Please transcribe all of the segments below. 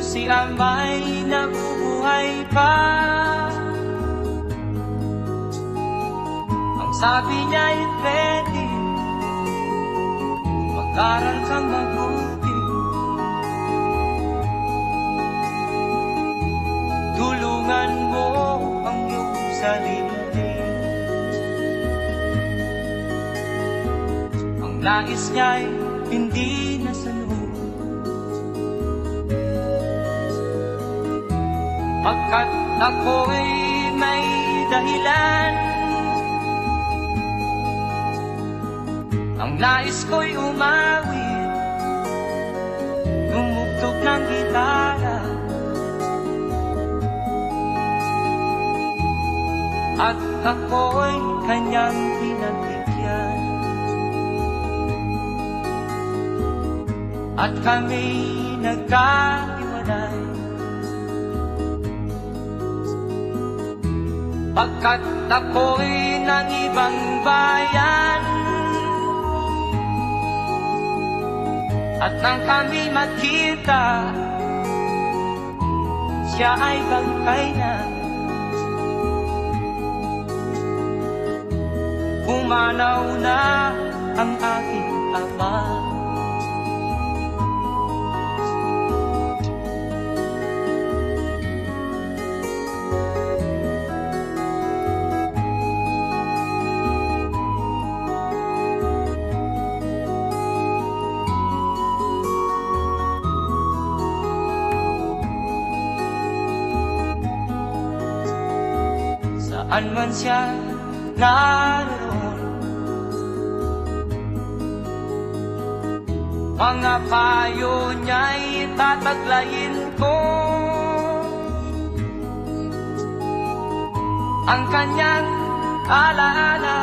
siya may nabubuhay pa. Ang sabi niya ay pwede, mag-aral kang mabuti, tulungan mo ang iyong sarili. Ang nais niya ay hindi nasunod, pagkat ako'y may dahilan. Ang nais ko'y umawit, tumugtog ng gitara, at ako'y kanyang pinagbigyan. At kami nagkahiwalay, pagkat ako'y ng ibang bayan. At nang kami magkita, siya ay bangkay na. Pumanaw na ang aking ama. Saan man siya naroon, mga payo niya'y tataglayin ko. Ang kanyang alaala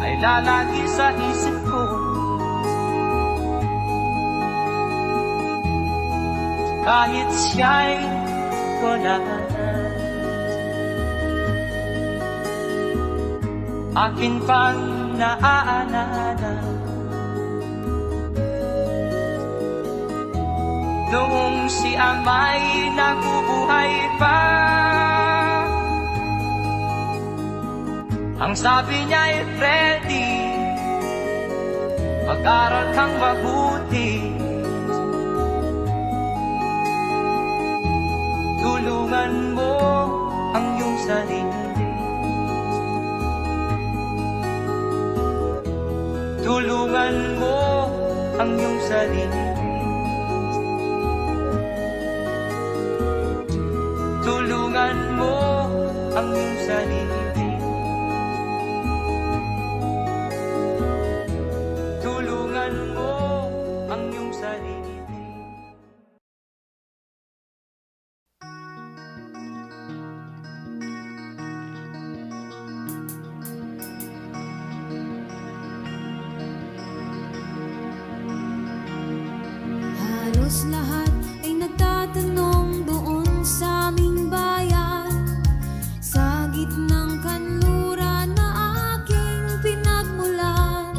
ay lalagi sa isip ko. Kahit siya'y wala na, akin pang naaalala noong siya may nabubuhay pa. Ang sabi niya ay Freddy, mag-aral kang mabuti, tulungan mo ang iyong sarili. Tulungan mo ang iyong sarili. Tulungan mo ang iyong sarili. Tulungan mo ang iyong sarili. Halos lahat ay nagtatanong doon sa aming bayan, sa gitnang kanluran na aking pinagmulan.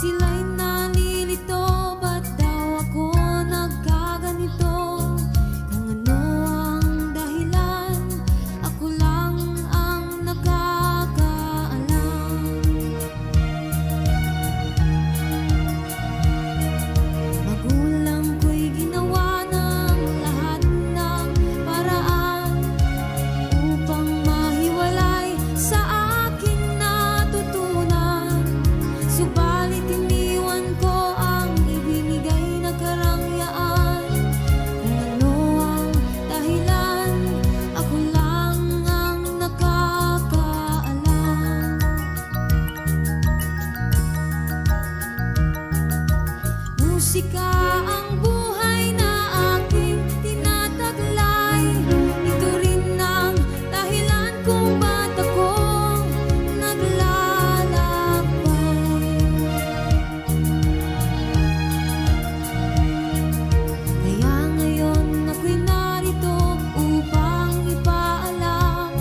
Sila'y nalilito, ba't daw ako nagkaganito? Kung ano ang dahilan, ako lang ang nakakaalam. Magulang ko'y ginawa ng lahat ng paraan upang mahiwalay sa aking natutunan. Subalit iniwan ko ang ibinigay na karangyaan. Kung ano ang dahilan, ako lang ang nakakaalam. Musika ang buhay na aking tinataglay. Ito rin ang dahilan kung ba't ako naglalakbay. Kaya ngayon ako'y narito upang ipaalam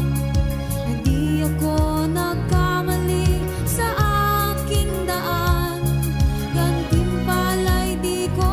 na di ako nagkamali sa aking daan. Gantimpala'y di ko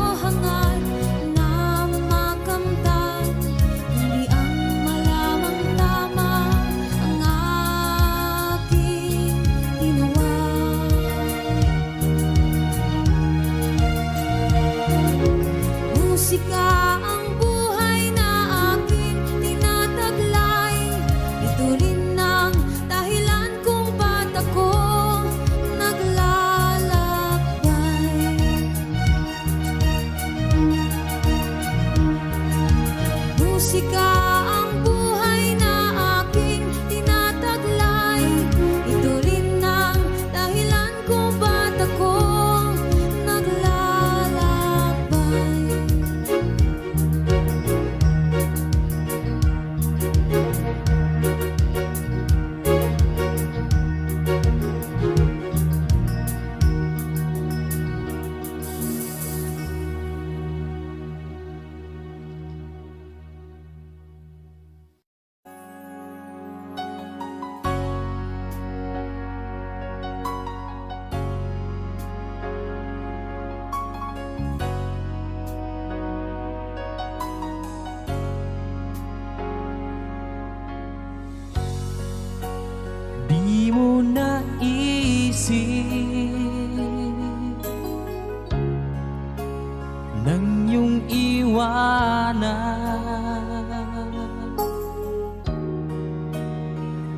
nang iyong iwanan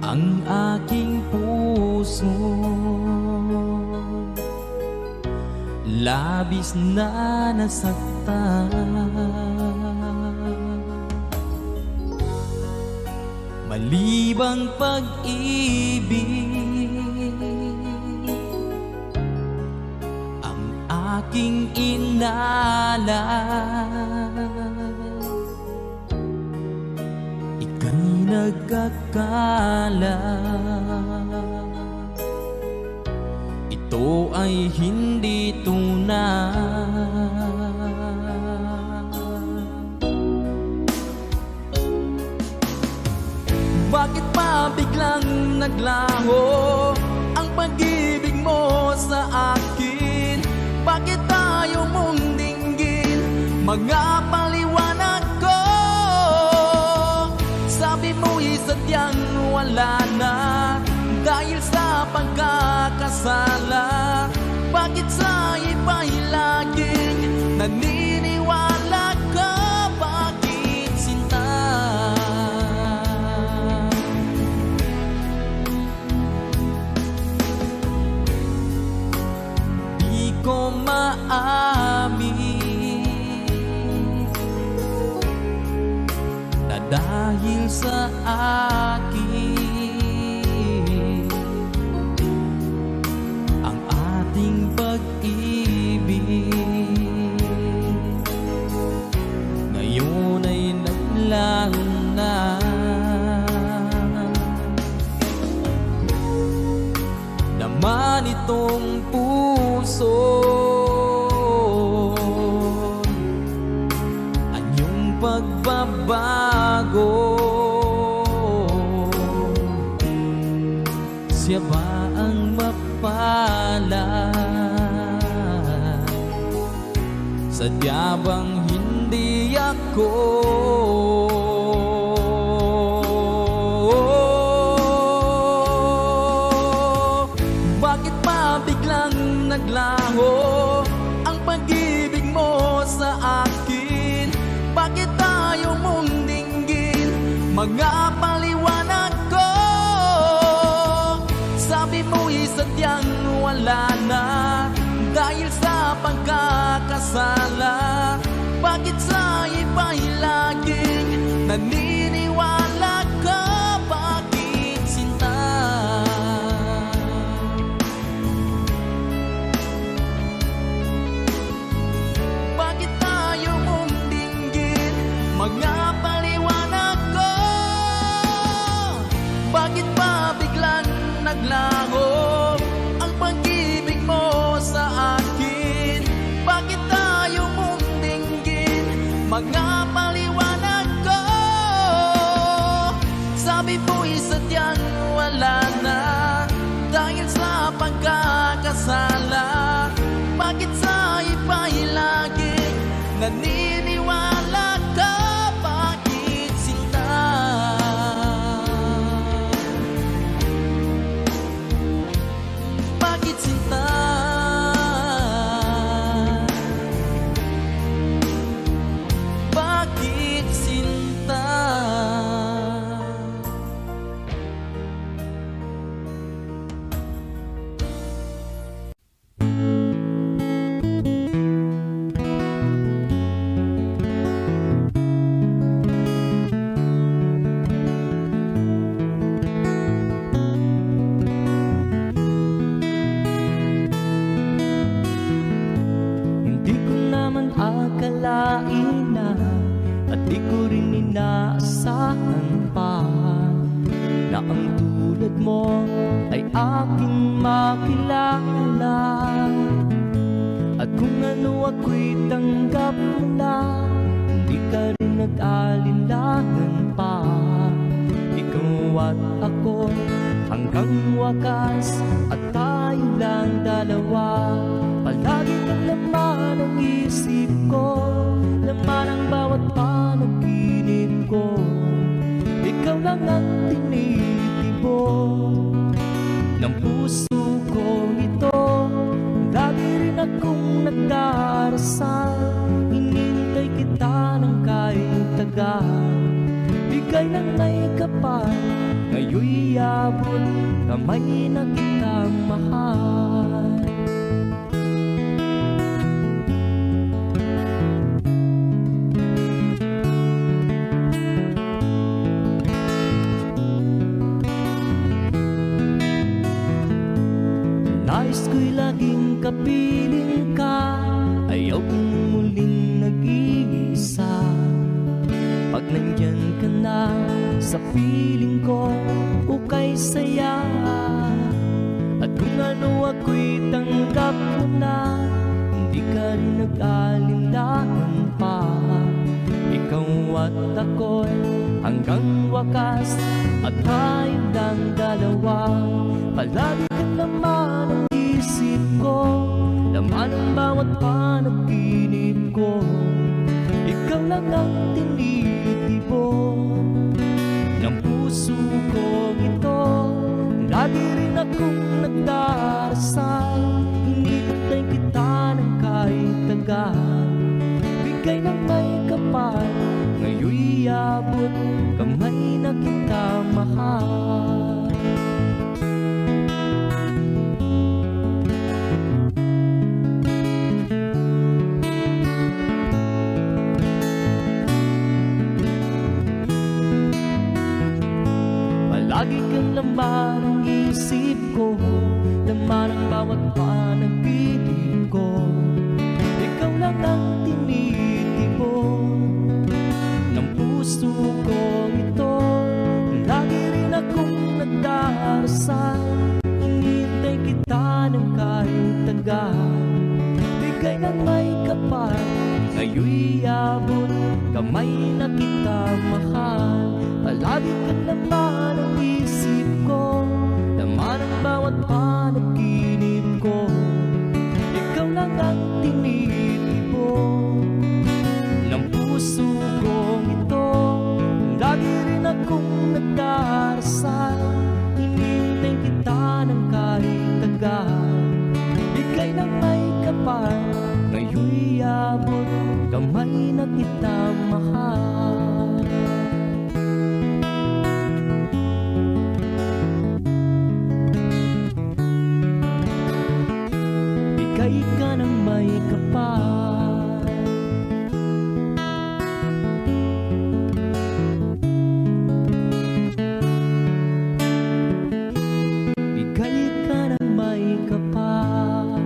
ang aking puso. Labis na nasaktan, malibang pag-ibig ang aking inalay. Ika'y nagkakala ito ay hindi tunay. Bakit pa biglang naglaho ang pag-ibig mo sa akin? Bakit tayo mong dinggin mga paliwanag ko? Sabi mo'y sadyang wala na dahil sa pagkakasala. Bakit sa iba'y laging naniniwala ka? Bakit sinta? Di ko maamin na dahil sa akin ang ating pag-ibig ngayon ay naglaho na. Naman itong puso anyong pagbabago. Siya ba ang mapala? Sadya bang hindi ako? Bakit pa biglang naglaho ang pag-ibig mo sa akin? Bakit tayo mong dinggin mga paliwanag ko? Sabi mo'y sadyang wala na dahil sa pagkakasala. Bakit sa iba'y laging naniniwala ka? Bakit sinta? Bakit tayo mong dinggin mga paliwanag ko? Bakit pa biglang naglaho ang pag-ibig mo sa akin? Bakit tayo mong dinggin mga paliwanag ko? Sabi mo'y sadyang wala na dahil sa pagkakasala. Bakit sa iba'y laging naniniwala ka? Bakit sinta? Bakit sinta? Bakit sinta? Hindi ko naman akalain na at di ko rin inaasahan pa na ang tulad mo ay aking makilala. At kung ano ako'y tanggap mo na, hindi ka rin nag-alinlangan pa. Ikaw at ako hanggang wakas at tayo lang dalawa. Palagi kang laman ng isip ko, laman ang bawat panaginip ko. Ikaw lang ang tinitibok ng puso ko ito. Lagi rin akong nagdarasal, Bigay ng may kapal, ngayon'y abot kamay na kitang mahal. Nais ko'y laging kapiling ka, ayaw kong muling nag-iisa. Pag nandyan ka na sa piling ko, ukay saya. At kung ano ako'y tanggap mo na, hindi ka rin nag-alinlangan pa. Ikaw at ako'y hanggang wakas, at tayong lang dalawa. Palagi ka naman ang isip ko, laman ang bawat panaginip ko. Ikaw lang ang tinitipon ng puso ko ito. Lagi rin akong nagdarasal, hinihintay kita ng kahit tagal. Bigay ng may kapal, ngayon'y abot kamay na kita mahal. Lagi kang laman ang isip ko, laman ang bawat panaginip ko. Ikaw lang ang tinitipon ng puso ko ito. Lagi rin akong nagdarasal, hinihintay kita ng kahit tagal. Bigay ng may kapal, ngayon'y abot kamay na kita mahal. Palagi ka naman ang isip ko, laman ang bawat panaginip ko. Ikaw lang ang tinitipon ng puso ko ito. Lagi rin akong nagdarasal, hinihintay kita ng kahit tagal. Bigay ng may kapal, ngayon'y abot kamay na kita mahal. Bigay ka ng may kapal. Bigay ka ng may kapal.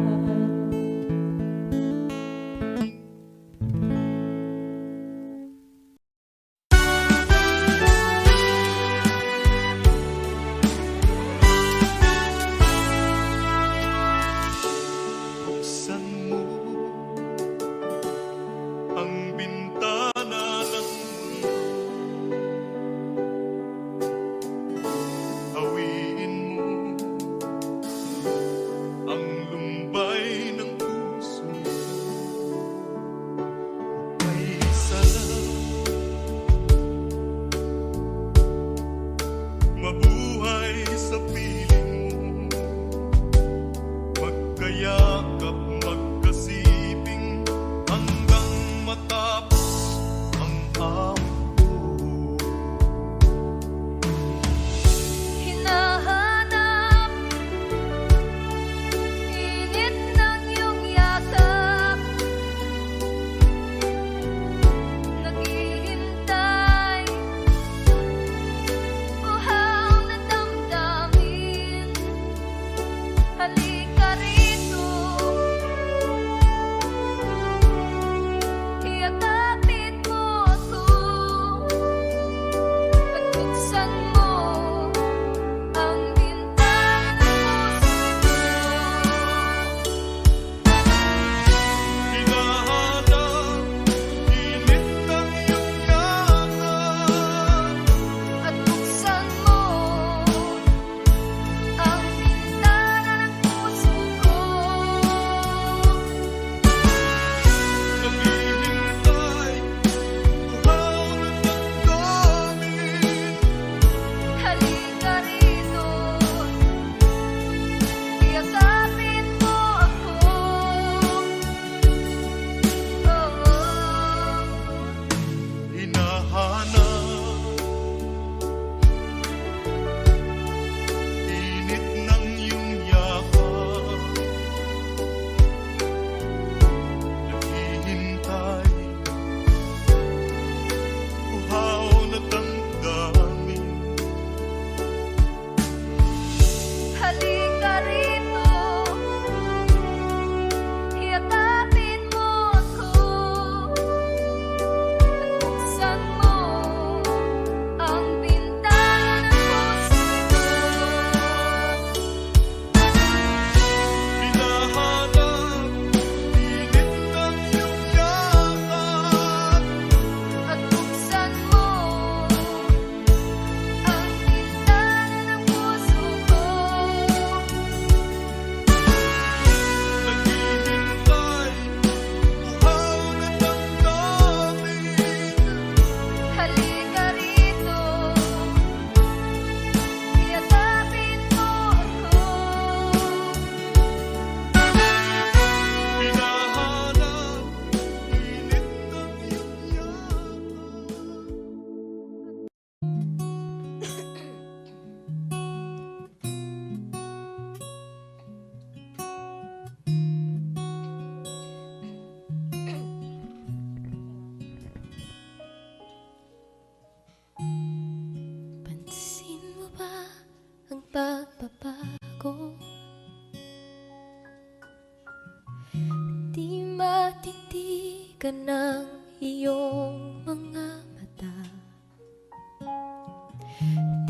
ka ng iyong mga mata,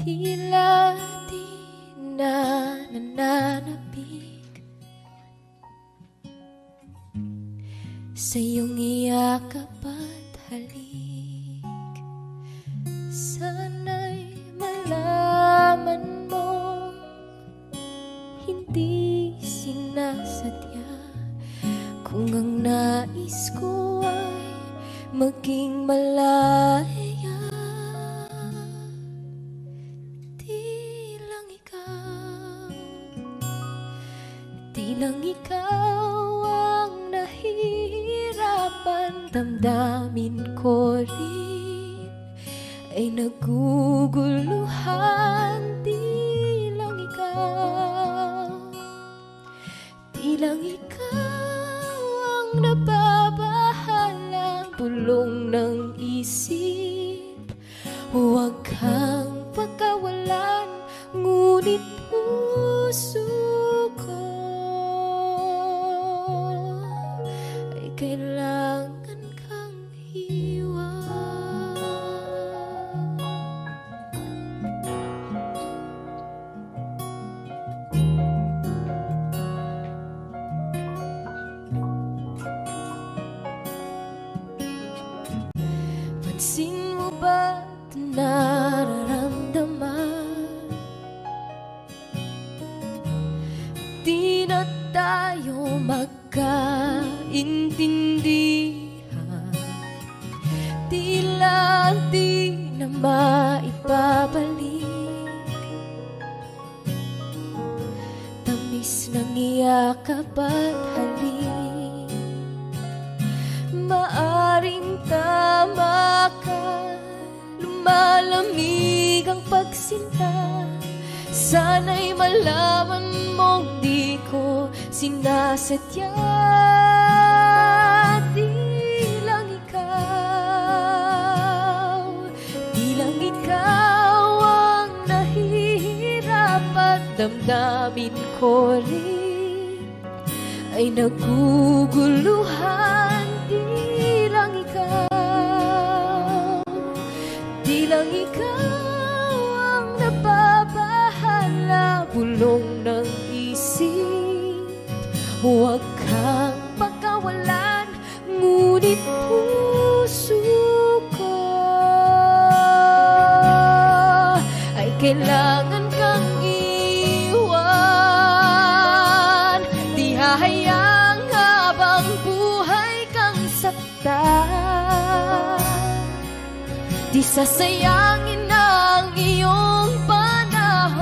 tila di na nananabik sa iyong iyakap at halik. Sana'y malaman mo, hindi sinasadya, kung ang nais ko ay maging malaya. Di lang ikaw ang nahihirapan, damdamin ko rin ay naguguluhan. Di lang ikaw ang nababahalang bulong ng isip. Huwag kang pagkawalan, ngunit puso ko ay kailangan kang iwan. Pansin mo ba't nararamdaman? Di na tayo magkaintindihan, tila di na maibabalik tamis ng iyakap at halik. Maaring tama ka, lumalamig ang pagsinta. Sana'y malaman mong di ko sinasadya. Di lang ikaw ang nahihirapan, damdamin ko rin ay naguguluhan. Di lang ikaw ang nababahala, bulong ng isip. Huwag kang pagkawalan, ngunit puso ko ay kailangan kang iwan. Di hahayang habang buhay kang saktan, di sasayangin ang iyong panahon.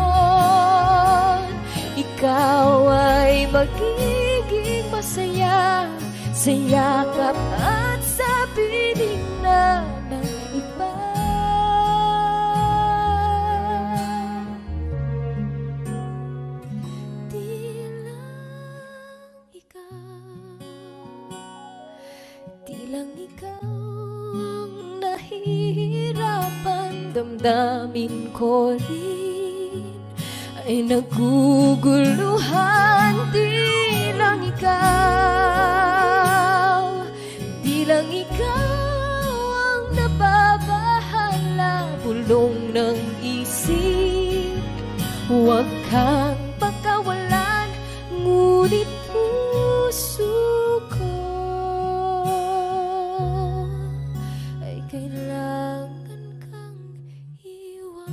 Ikaw ay magiging masaya sa yakap at sa piling na ng iba. Di lang ikaw ang nahihirapan, damdamin ko rin ay naguguluhan. Di lang ikaw ang nababahala, bulong ng isip. Huwag kang pagkawalan, ngunit puso ko ay kailangan kang iwan.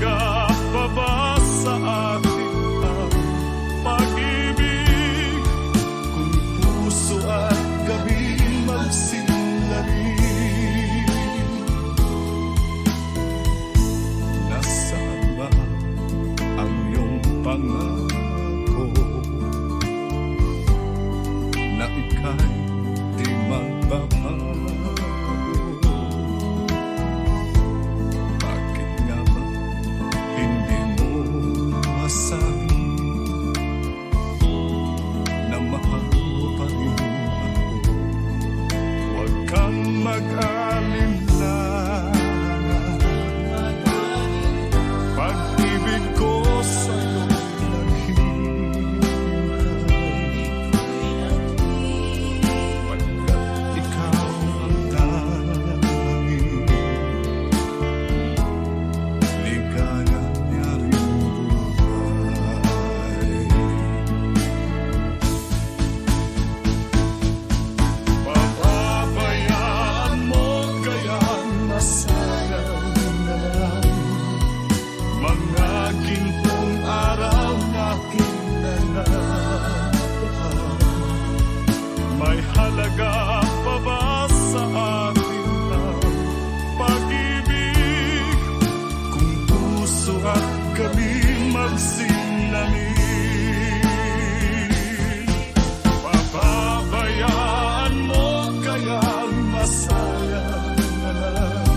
halaga pa ba sa atin ang pag-ibig? Kung puso at gabi magsinlarin, nasaan ba ang iyong pangako na ika'y di magbabago? Bakit nga ba hindi mo masabi na mahal mo pa rin ako? Huwag kang mag-alinlangan, pag-ibig ko sa'yo pagkat ikaw ang tanging ligaya niya rin buhay. Papabayaan mo kayang masayang na lang mga gintong araw natin na nakaraan. May halaga pa ba sa atin ang pag-ibig? Kung puso at gabi magsinlamin, papabayaan mo kayang masayang na lang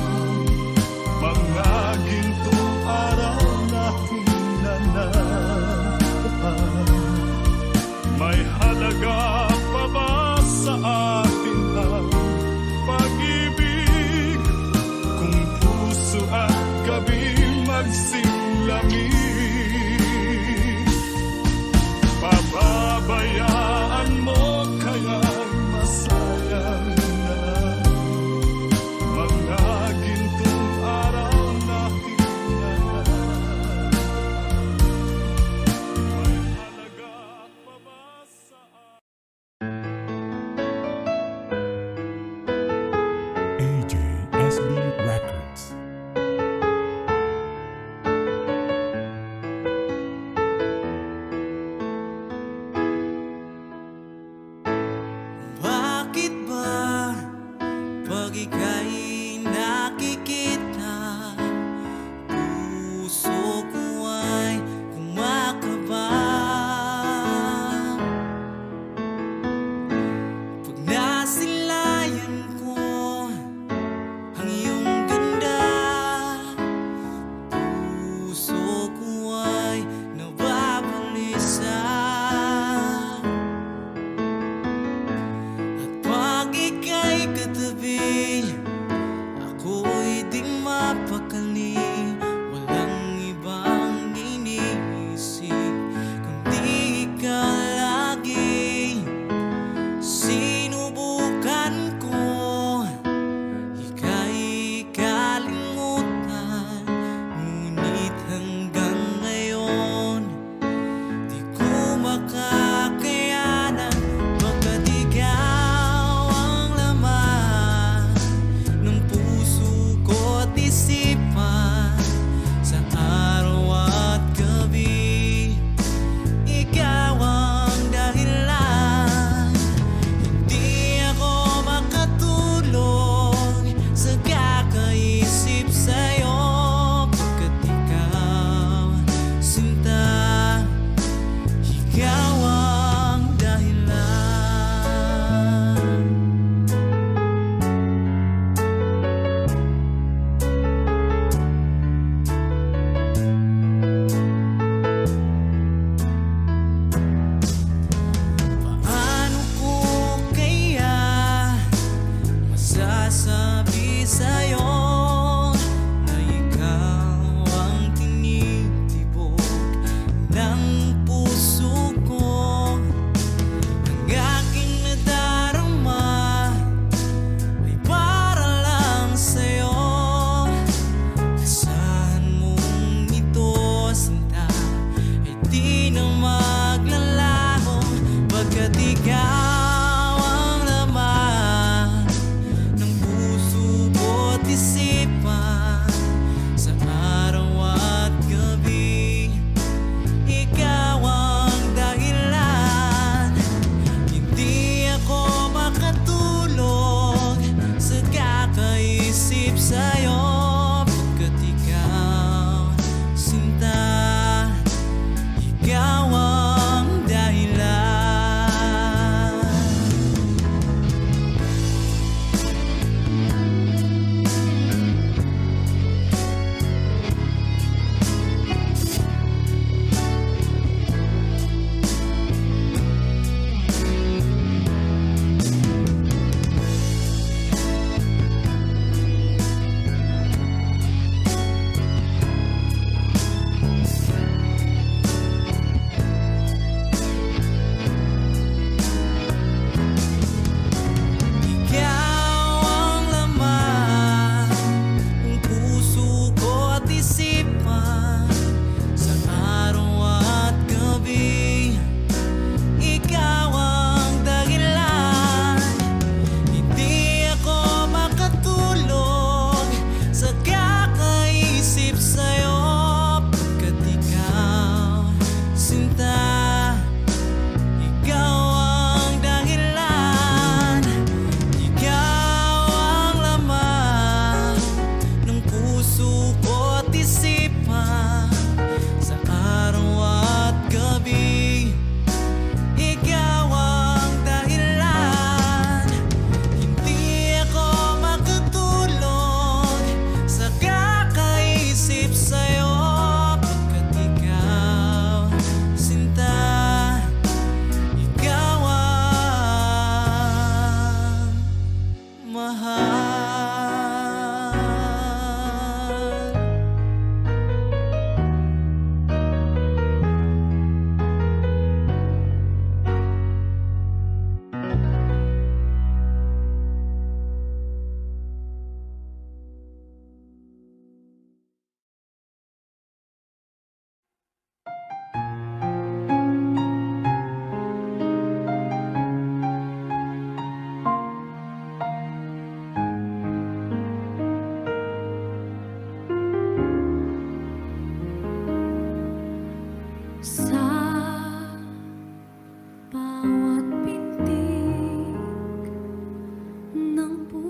mga gintong araw natin na nakaraan. May halaga pa ba sa atin ang pag-ibig?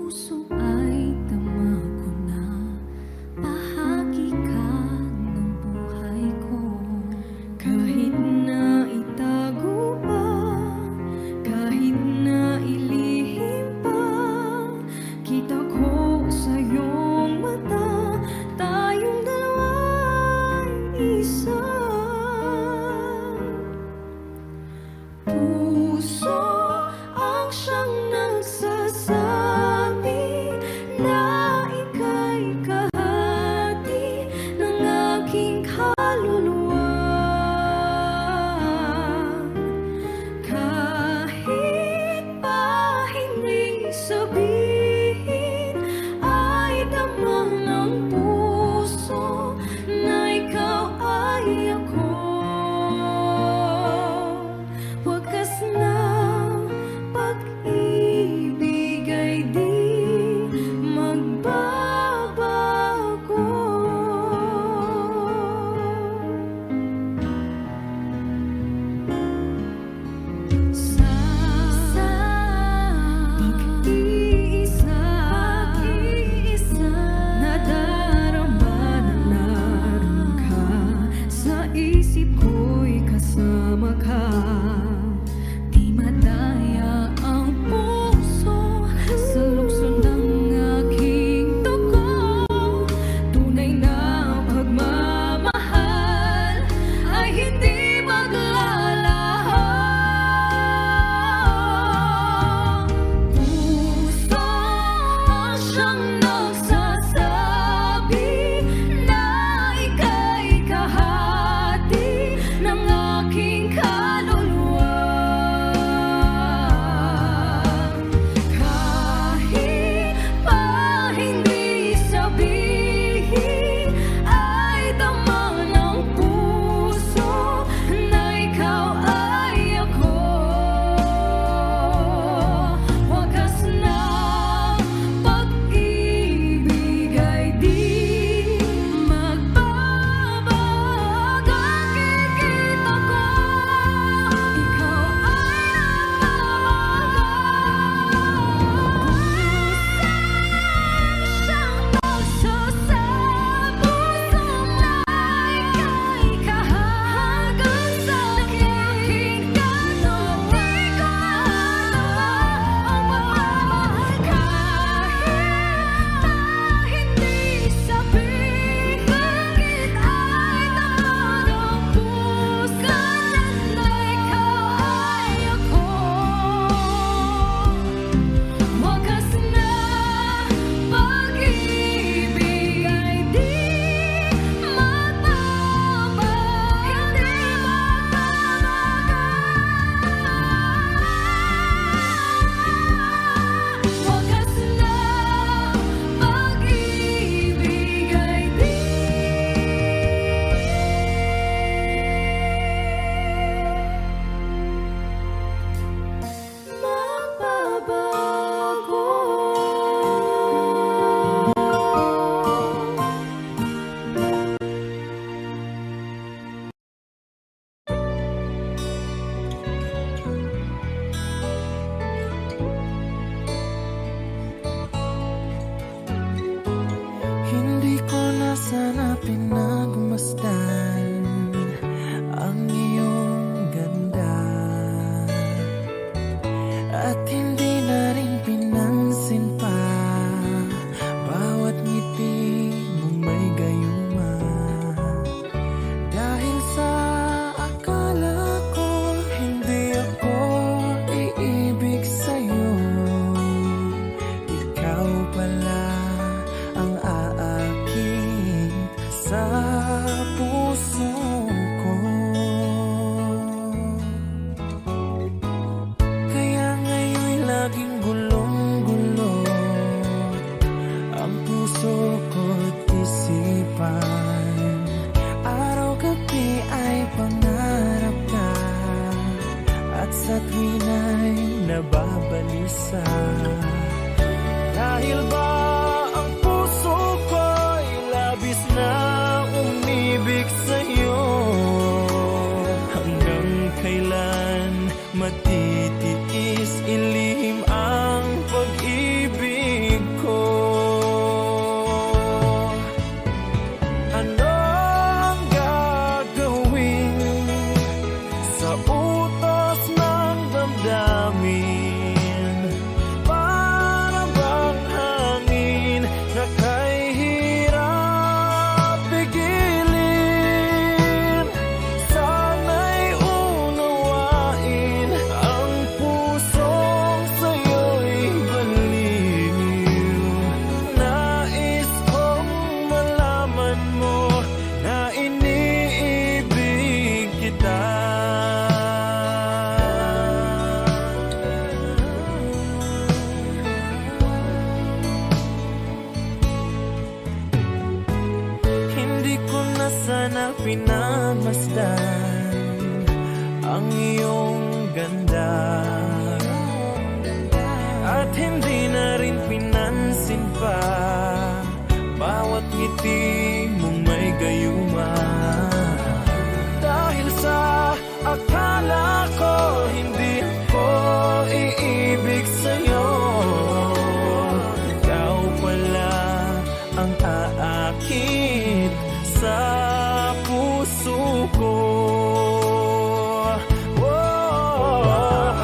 puso ay tama ko na, bahagi ka ng buhay ko. Kahit na itago pa, kahit na ilihim pa, kita ko sa iyong mata, tayong dalawa'y isa. Puso ang siyang nagsasabi na ika'y kahati ng aking kaluluwa. Kahit pa hindi sabihin, ay damang ng puso na ikaw ay ako. Wakas na pag-ibig ay di magbabago. Sa pag-ibig pinagmasdan ang iyong ganda, at hindi na rin pinansin pa bawat ngiti mong may gayuma. Dahil sa akala ko hindi ako iibig sa'yo, ikaw pala ang aakit sa puso ko.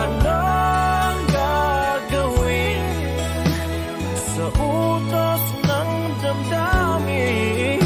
Anong gagawin sa utos ng damdamin?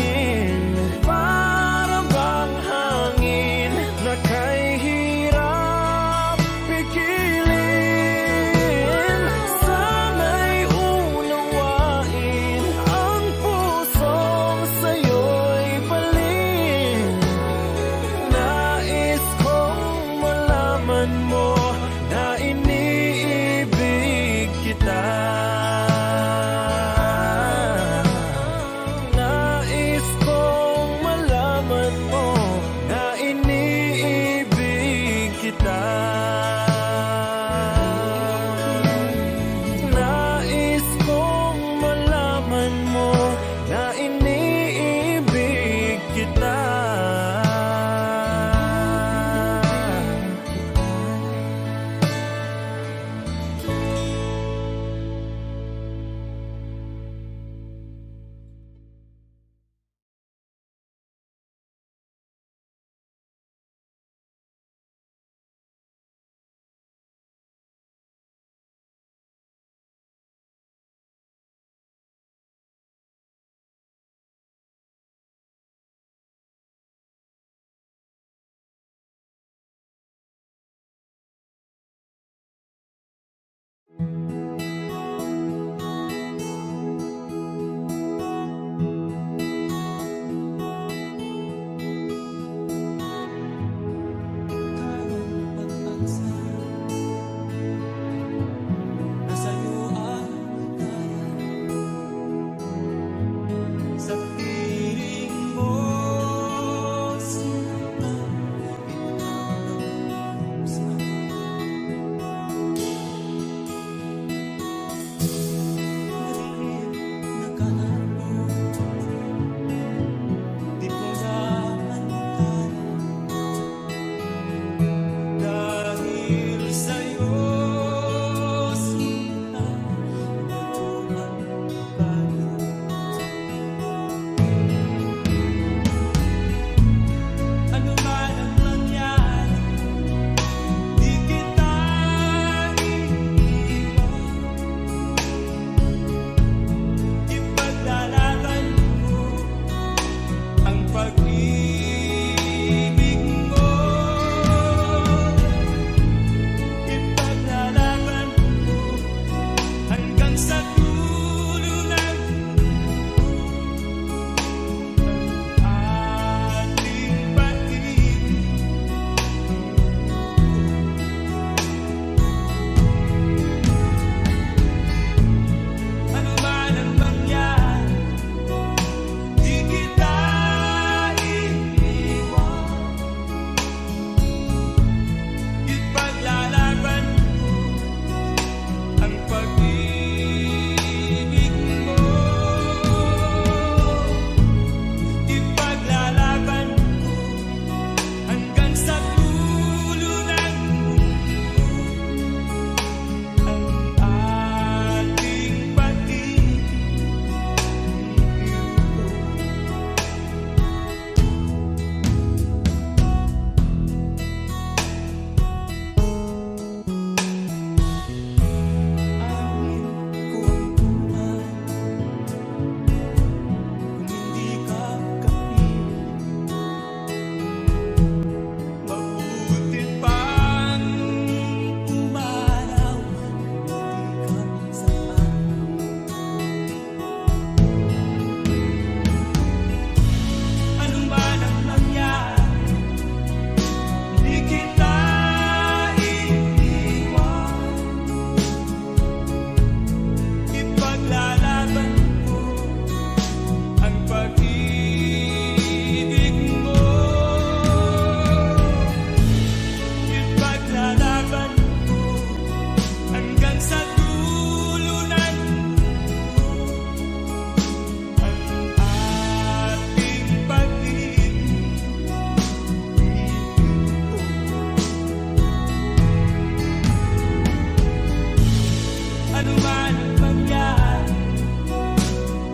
Ano man ang mangyari,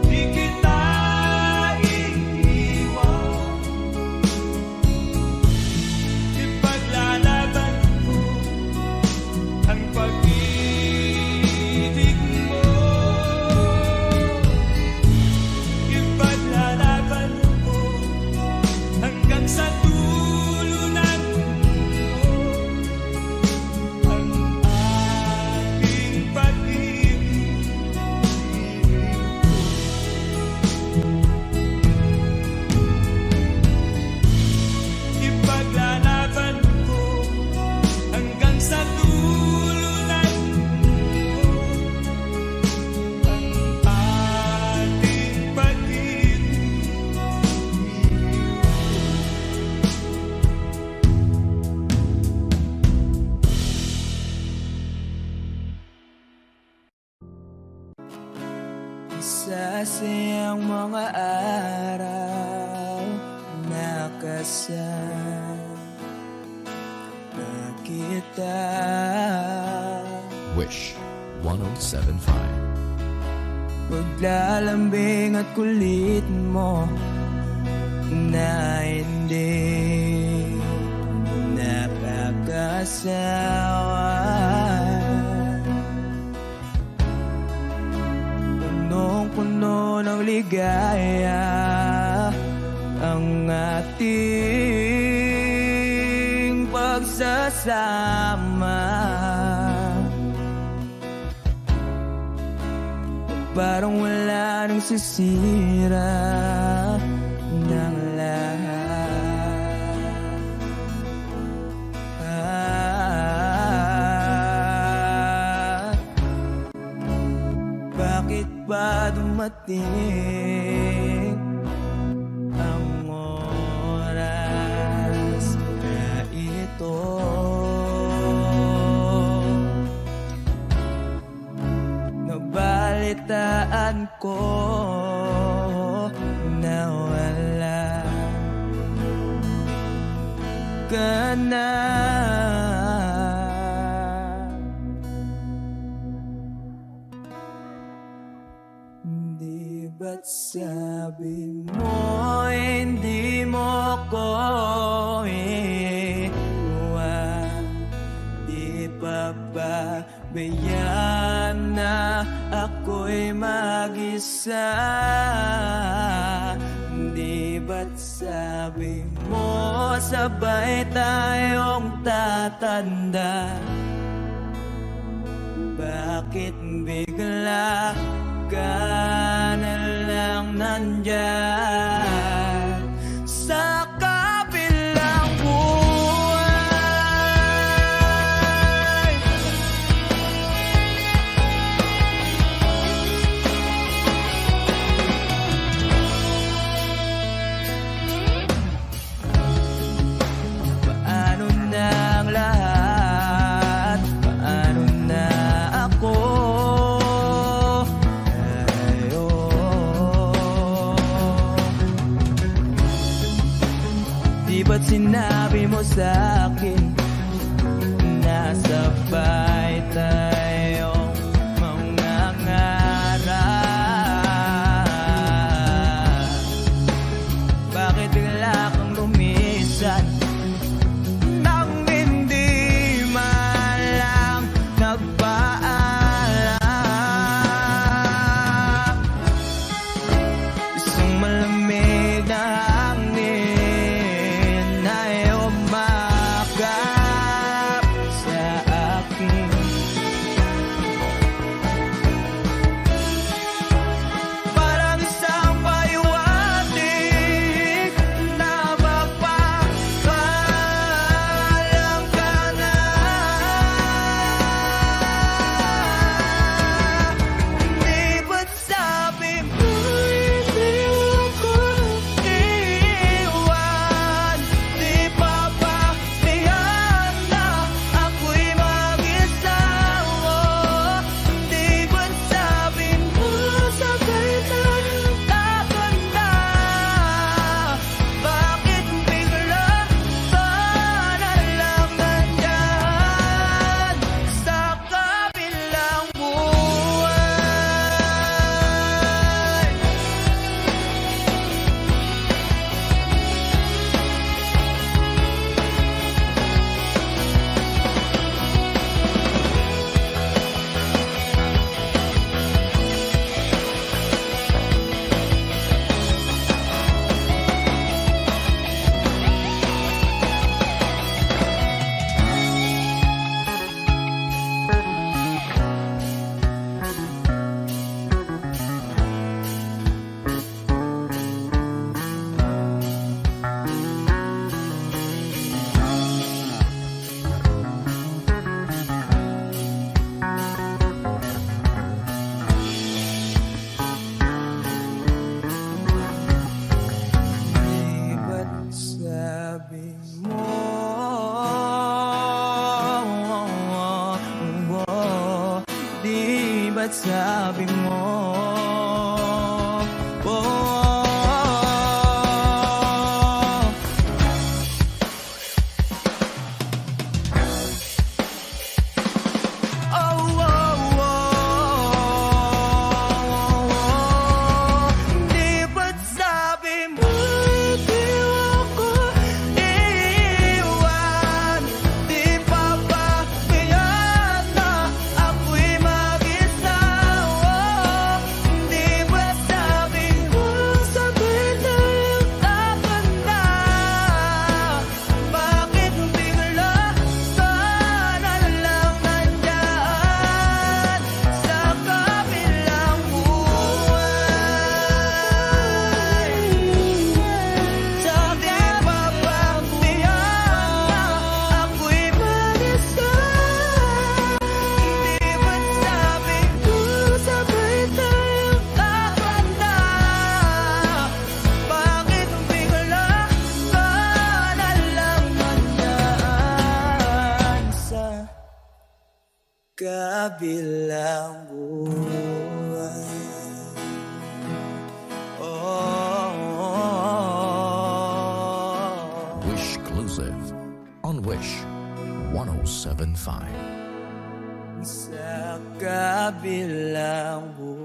di kita iiwan. Ipaglalaban ko ang pag-ibig mo. Ipaglalaban ko hanggang sa dulo ng mundo ang ating pag-ibig. Ipaglalaban ko hanggang sa dulo ng mundo ang ating pag-ibig. Isa siyang mga araw nakasama kita. Wish 1075. Paglalambing at kulit mo na hindi nakakasawa. Punong-puno ng ligaya ang ating pagsasama. Parang wala nang sisira ng lahat. Bakit ba dumating ang oras na ito? Nabalitaan ko na wala ka na. Di ba't sabi mo hindi mo ko iwan? Di pa ba bayaan na ako'y mag-isa? Di ba't sabi mo sabay tayong tatanda? Bakit bigla ka na lang nandyan sa kabilang buhay? Paano na ang lahat? Paano na ako? ba't sabi mo? Oh, di ba't sabi mo di ako iiwan? Di pa ba kaya na ako'y mag-isa? Di ba't sabi mo sabay tayong kakanta? Bakit bigla ka na lang nandyan sa kabilang buhay? Sabi pa ba tiyan na ako'y mag-isa? Di ba't sabi ko sabay tayong kakanta? Bakit bigla ka na lang nandyan sa kabilang buhay? Wish Exclusive on Wish 1075. Sa kabilang buhay.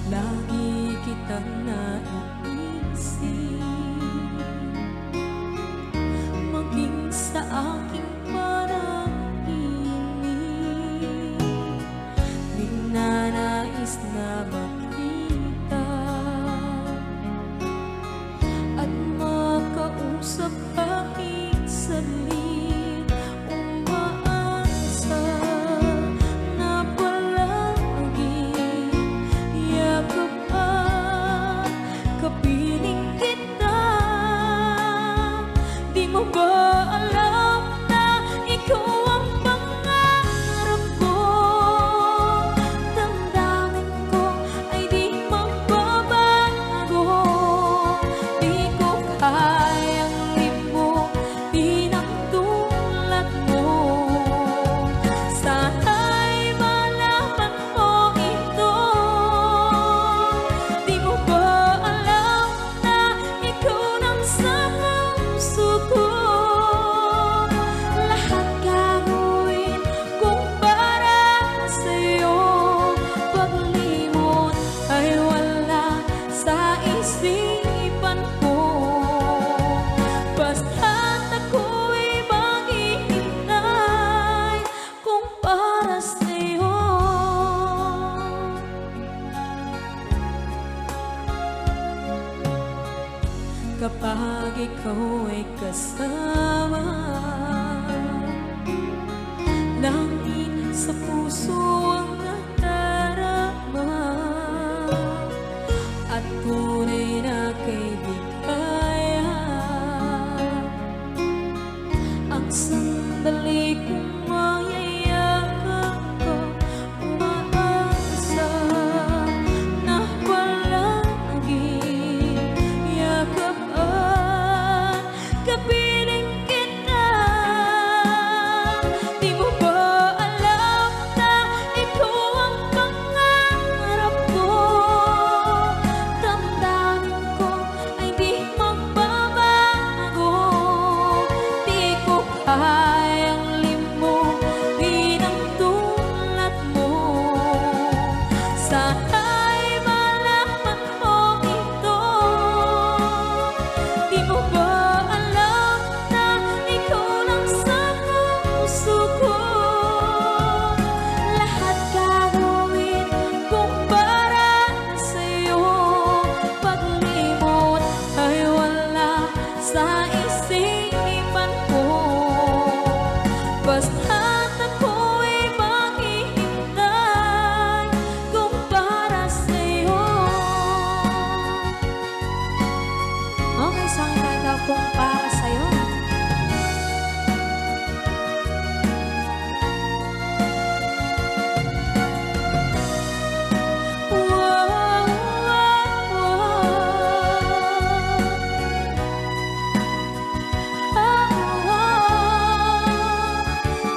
Lagi kitang naiisip, maging sa aking panaginip. Di na nais na makita at makausap kahit saglit. Umaasa na palagi yakap at kapiling kita. Di mo ba alam na ikaw ang pangarap ko? Damdamin ko ay di magbabago. Di ko kayang limutin ang tulad mo. Sana'y malaman mo ito. Di mo ba alam na ikaw nang sa puso ko? Lahat gagawin kung para sa'yo. Paglimot ay wala sa isipan ko. Basta't ako'y maghihintay kung para sa'yo. Kapag ikaw ay kasama, langit sa puso ang nadarama, at tunay na kaibigan. Ang sandali kong mayayakap ko, umaasa na palagi yakap at kapiling kita. Di mo ba alam na ikaw ang pangarap ko? Damdamin ko ay di magbabago. Di ko kayang limutin ang tulad mo. Sana'y malaman mo ito. Di mo ba alam na ikaw lang sa puso ko? Lahat gagawin kung para sa'yo. Paglimot ay wala sa isipan isipan ko. Basta't ako'y maghihintay kung para sa'yo. Okay, saan ka kung para sa'yo?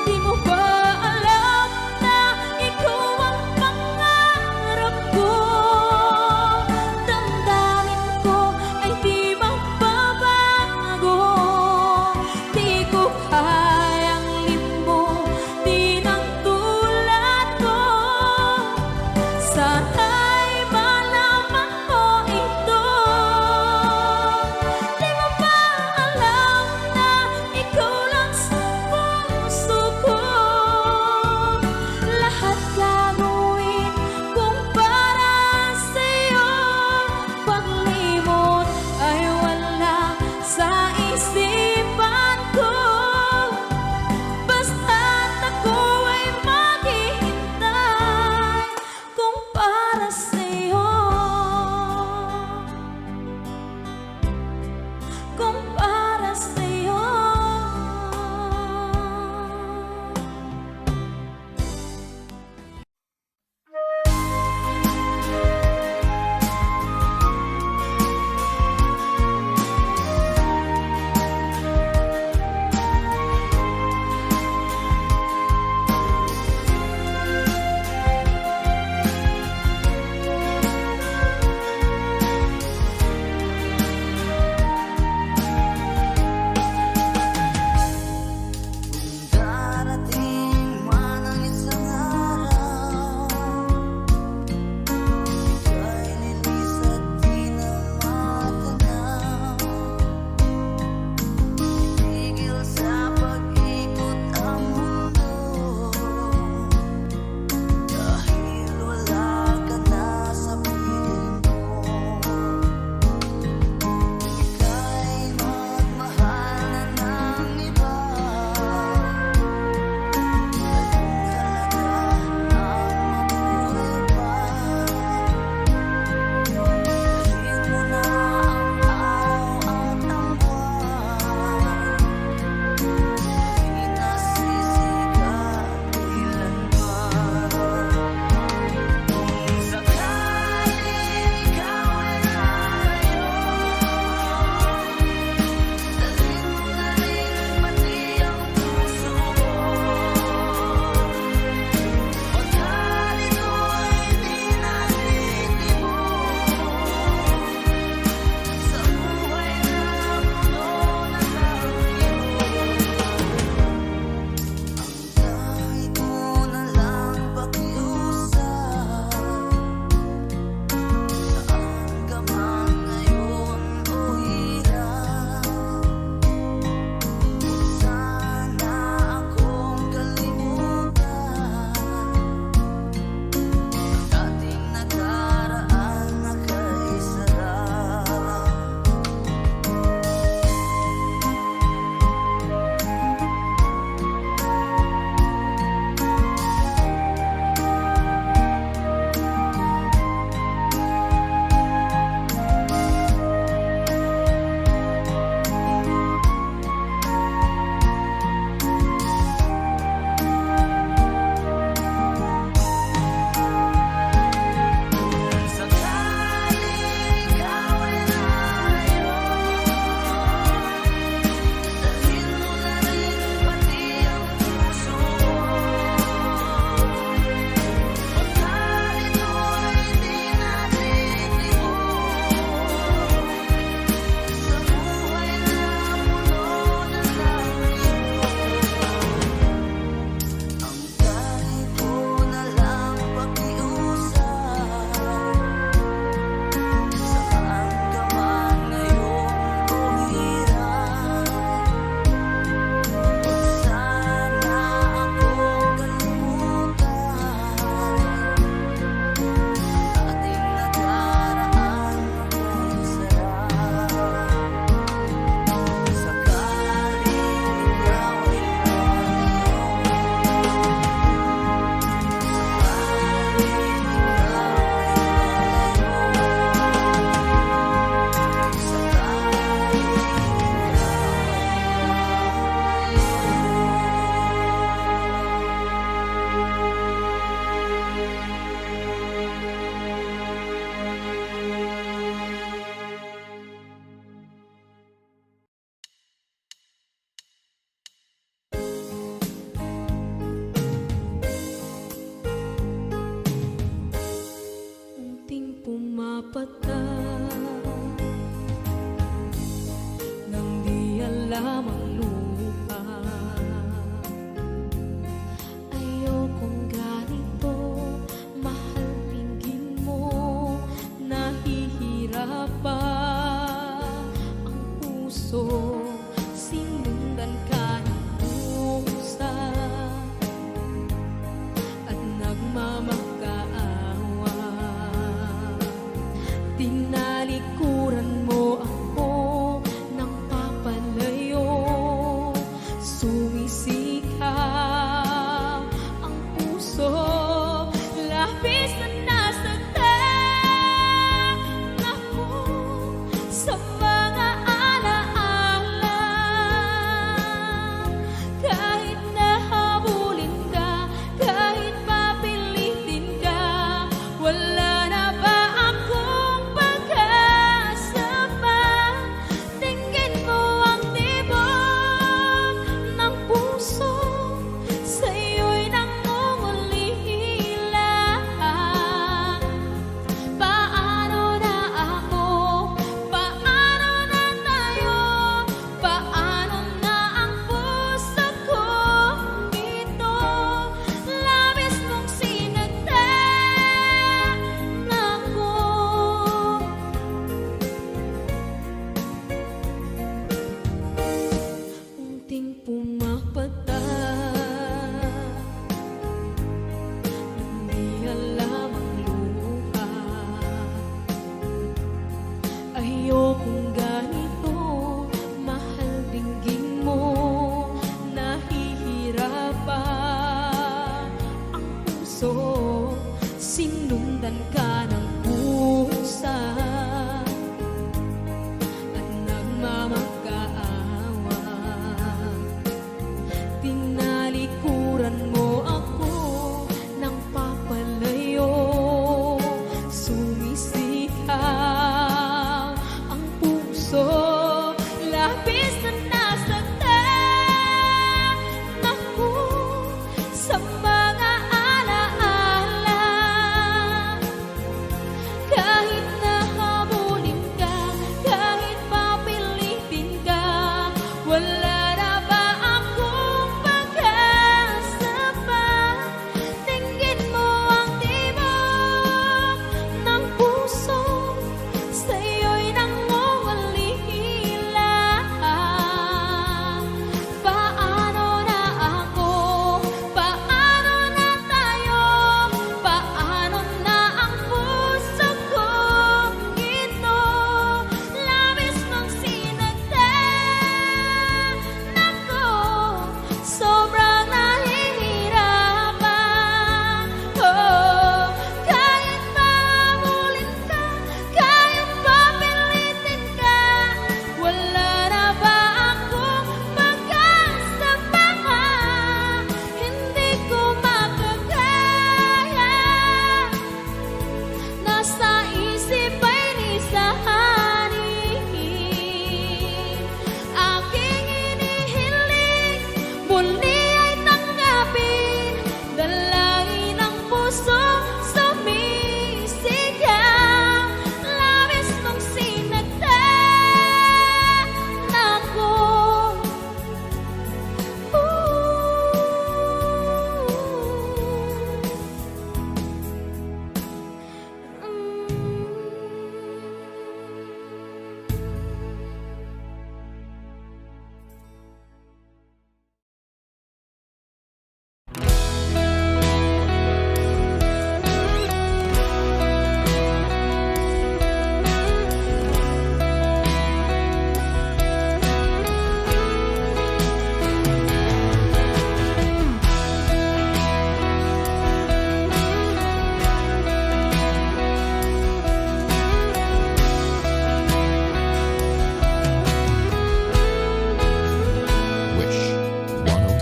Di mo ba alam na ikaw ang pangarap ko? Damdamin ko ay di magbabago. Di ko kayang limutin ang tulad ko. Sana'y malaman mo ito. Di mo ba alam na ikaw lang sa puso ko? Lahat gagawin kung para sa'yo. Paglimot ay wala sa isipan ko.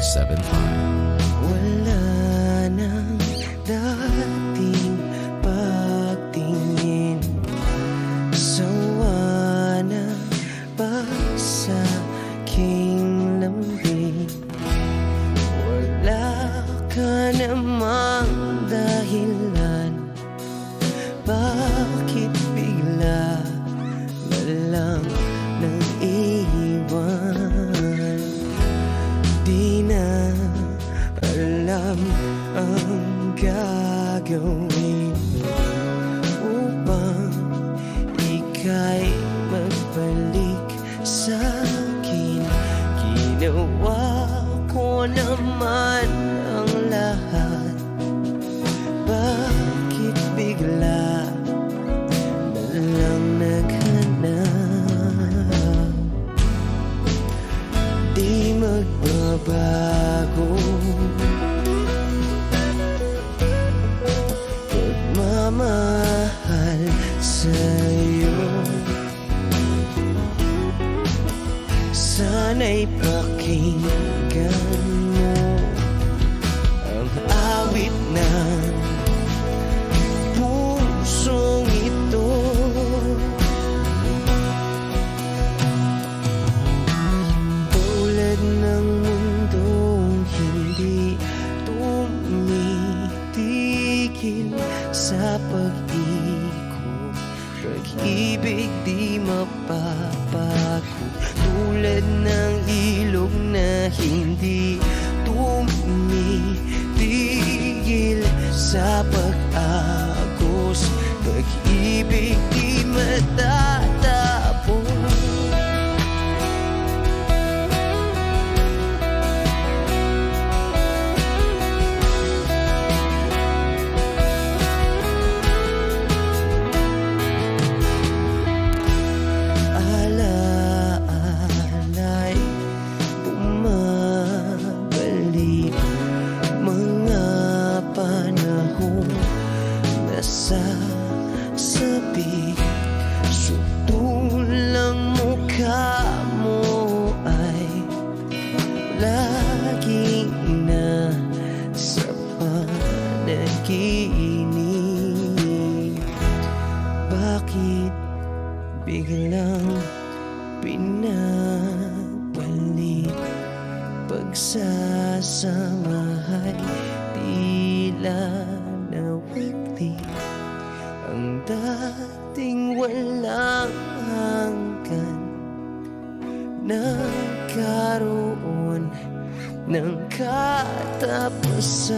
Wala nang dating pagtingin, sawa na ba sa aking lambing? Wala ka namang dahilan, bakit bigla na lang nang iwan? Di na alam ang gagawin upang ika'y magbalik sa'kin. Ginawa ko naman ang lahat, bakit bigla na lang naghanap? Di magbabago pagmamahal sa'yo. Sana'y pakinggan mo ang awit ng pusong ito. Tulad ng mundong hindi tumitigil sa pag-ikot, pag-ibig di mapapago. Tulad ng ilog na hindi tumitigil sa pag-agos, pag-ibig di matatapos. Alaala'y bumabalik, mga panahon na sasabi. Sutulang mukha mo ay laging nasa panaginip. Bakit biglang pinabalik? Pagsasamahay tila nawagli, ang dating walang hanggan nagkaroon ng katapusan.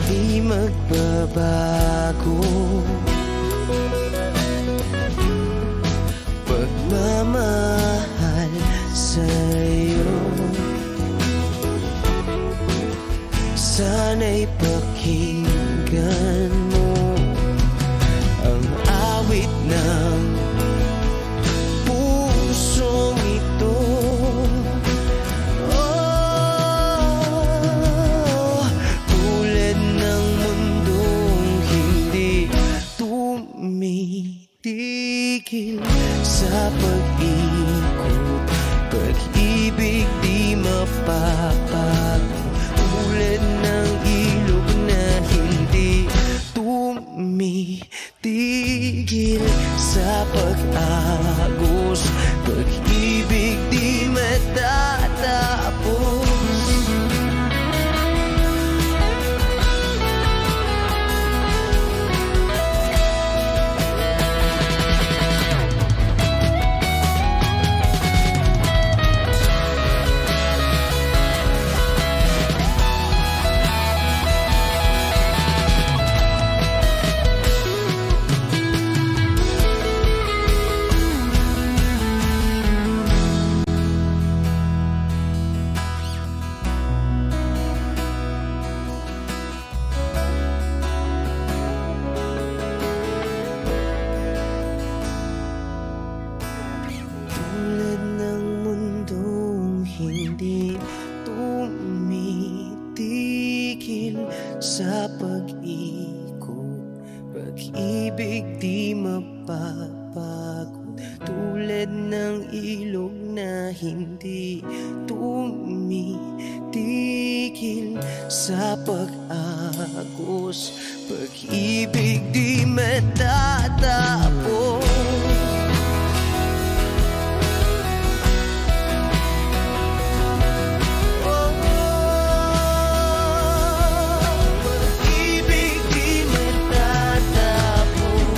Di magbabago pagmamahal sa'yo. Sana'y pakinggan mo ang awit ng pusong ito. Tulad ng mundong hindi tumitigil sa pag-ikot, pag-ibig di mapapago. Tulad ng ilog na hindi tumitigil sa pag-agos, pag-ibig di matatapos. na hindi tumitigil sa pag-agos. Pag-ibig di matatapos. Pag-ibig di matatapos.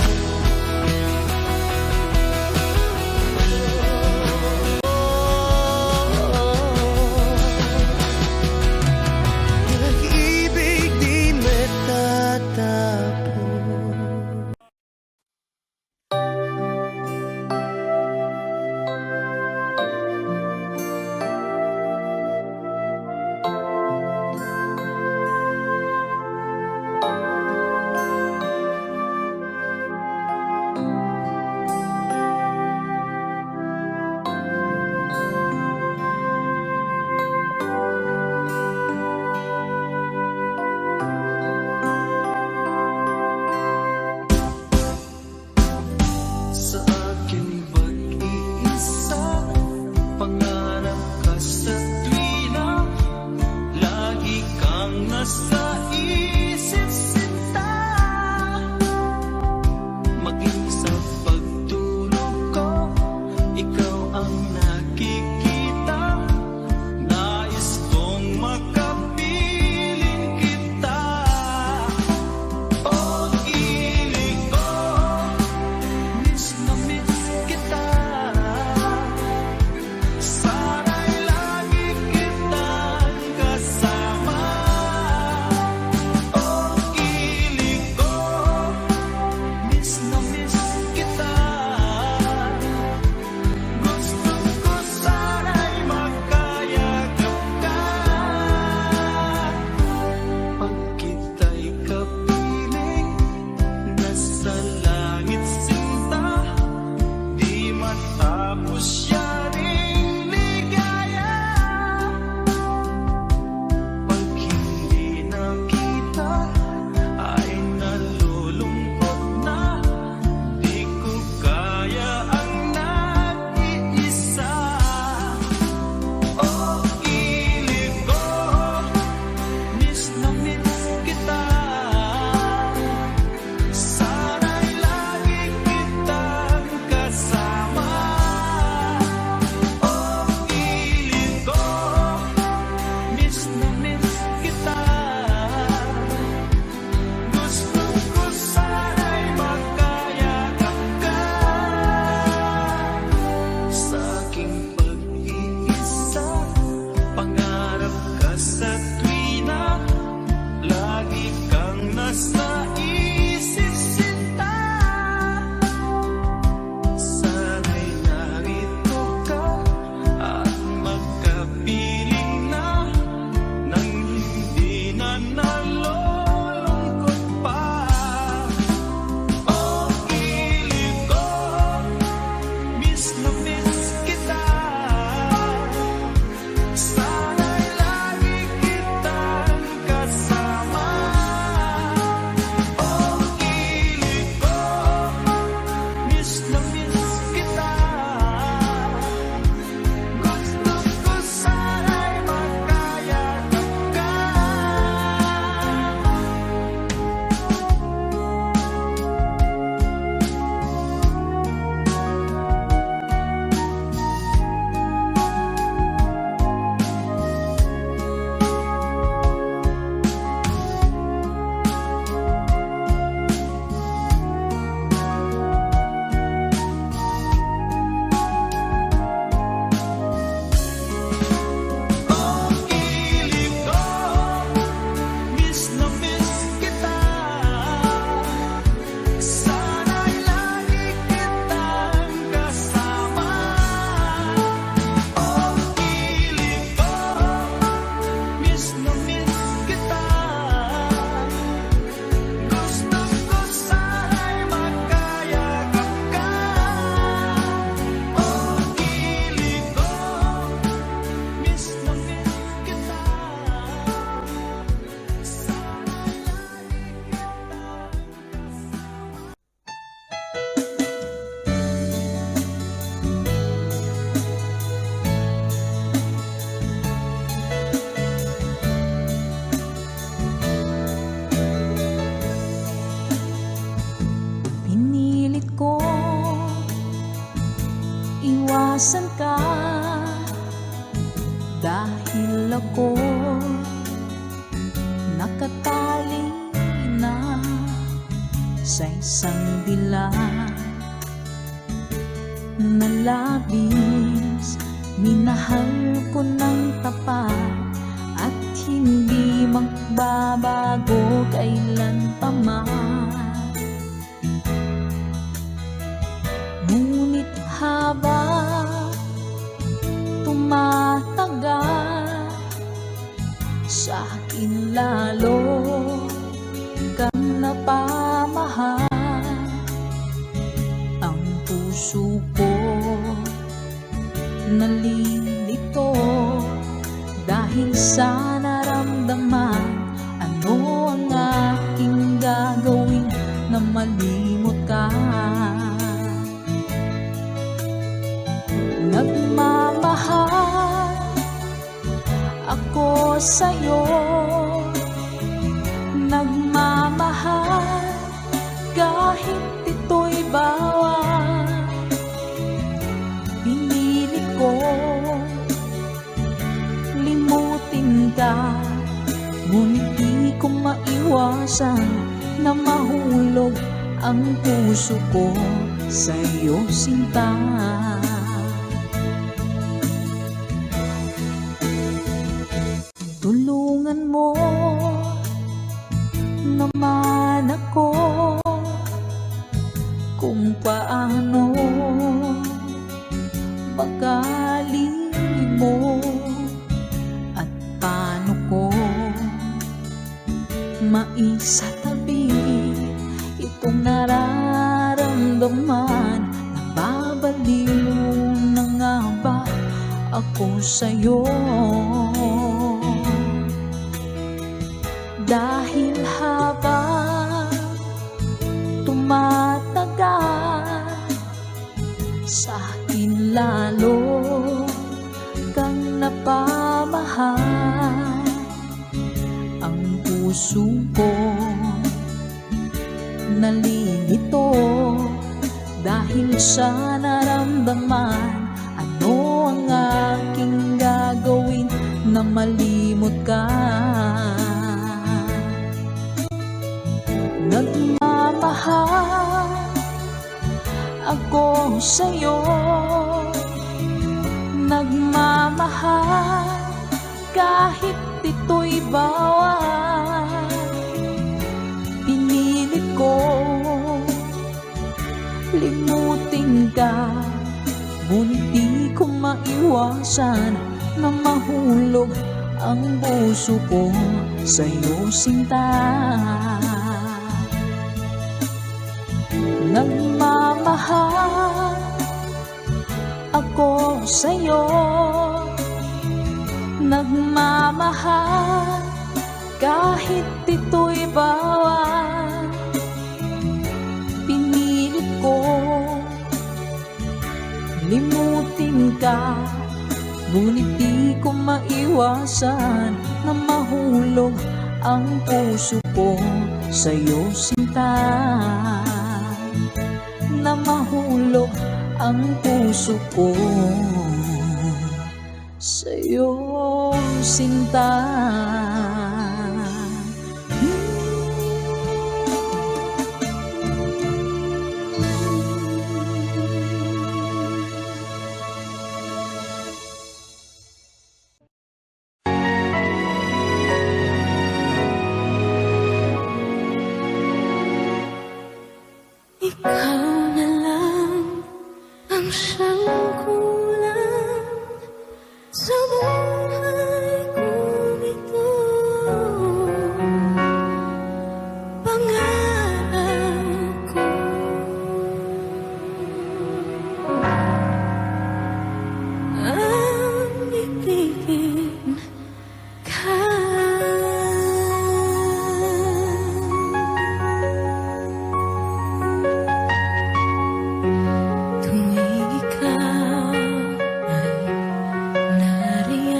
Pag-ibig di matatapos. sa isang dilag na labis. Minahal ko ng tapat at hindi magbabago kailan pa man. Ngunit habang tumatagal, sa akin lalo kang napamahal. Ang puso ko nalilito dahil sa naramdaman. Ano ang aking gagawin na malimot ka? Nagmamahal ako sa'yo, nagmamahal kahit ito'y bawal. Pinilit ko limutin ka, ngunit di ko maiwasan na mahulog ang puso ko sa'yo, sinta. Tulungan mo naman ako kung paano magalin mo at paano ko maisatabi itong nararamdaman. Nababaliw na nga ba ako sa'yo? Dahil habang tumatagal, sa akin lalo kang napamahal. Ang puso ko nalilito dahil sa naramdaman. Ano ang aking gagawin na malimot ka? Nagmamahal ako sa'yo, nagmamahal kahit ito'y bawal. Pinilit ko limutin ka, ngunit di ko maiwasan na mahulog ang puso ko sa'yo, sinta. Nagmamahal ako sa'yo, nagmamahal kahit ito'y bawal. Pinilit ko limutin ka, ngunit di ko maiwasan na mahulog ang puso ko sa'yo, sinta. Na mahulog ang puso ko sa'yo, sinta. Ikaw na lang ang siyang kulang sa buhay kong ito. Pangarap ko ang ibigin ka. Tuwing ikaw ay nariyan,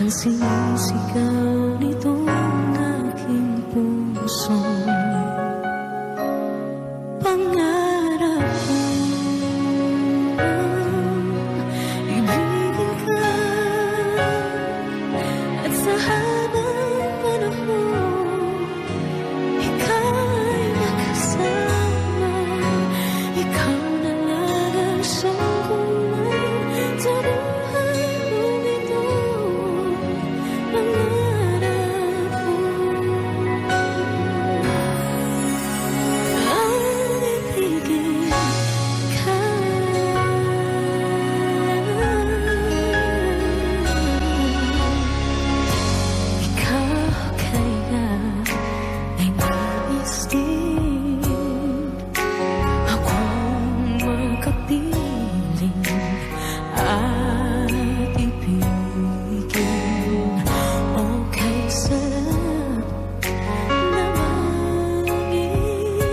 Ang sinisigaw nitong aking puso, pangarap ko ibigin ka, at sa habang panahon ika'y makasama. Ikaw na lang ang siyang kulay sa buhay kong ito. Pangarap ko ang ibigin ka. Ikaw kaya ay nais din akong makapiling at ibigin. Okay, sarap namang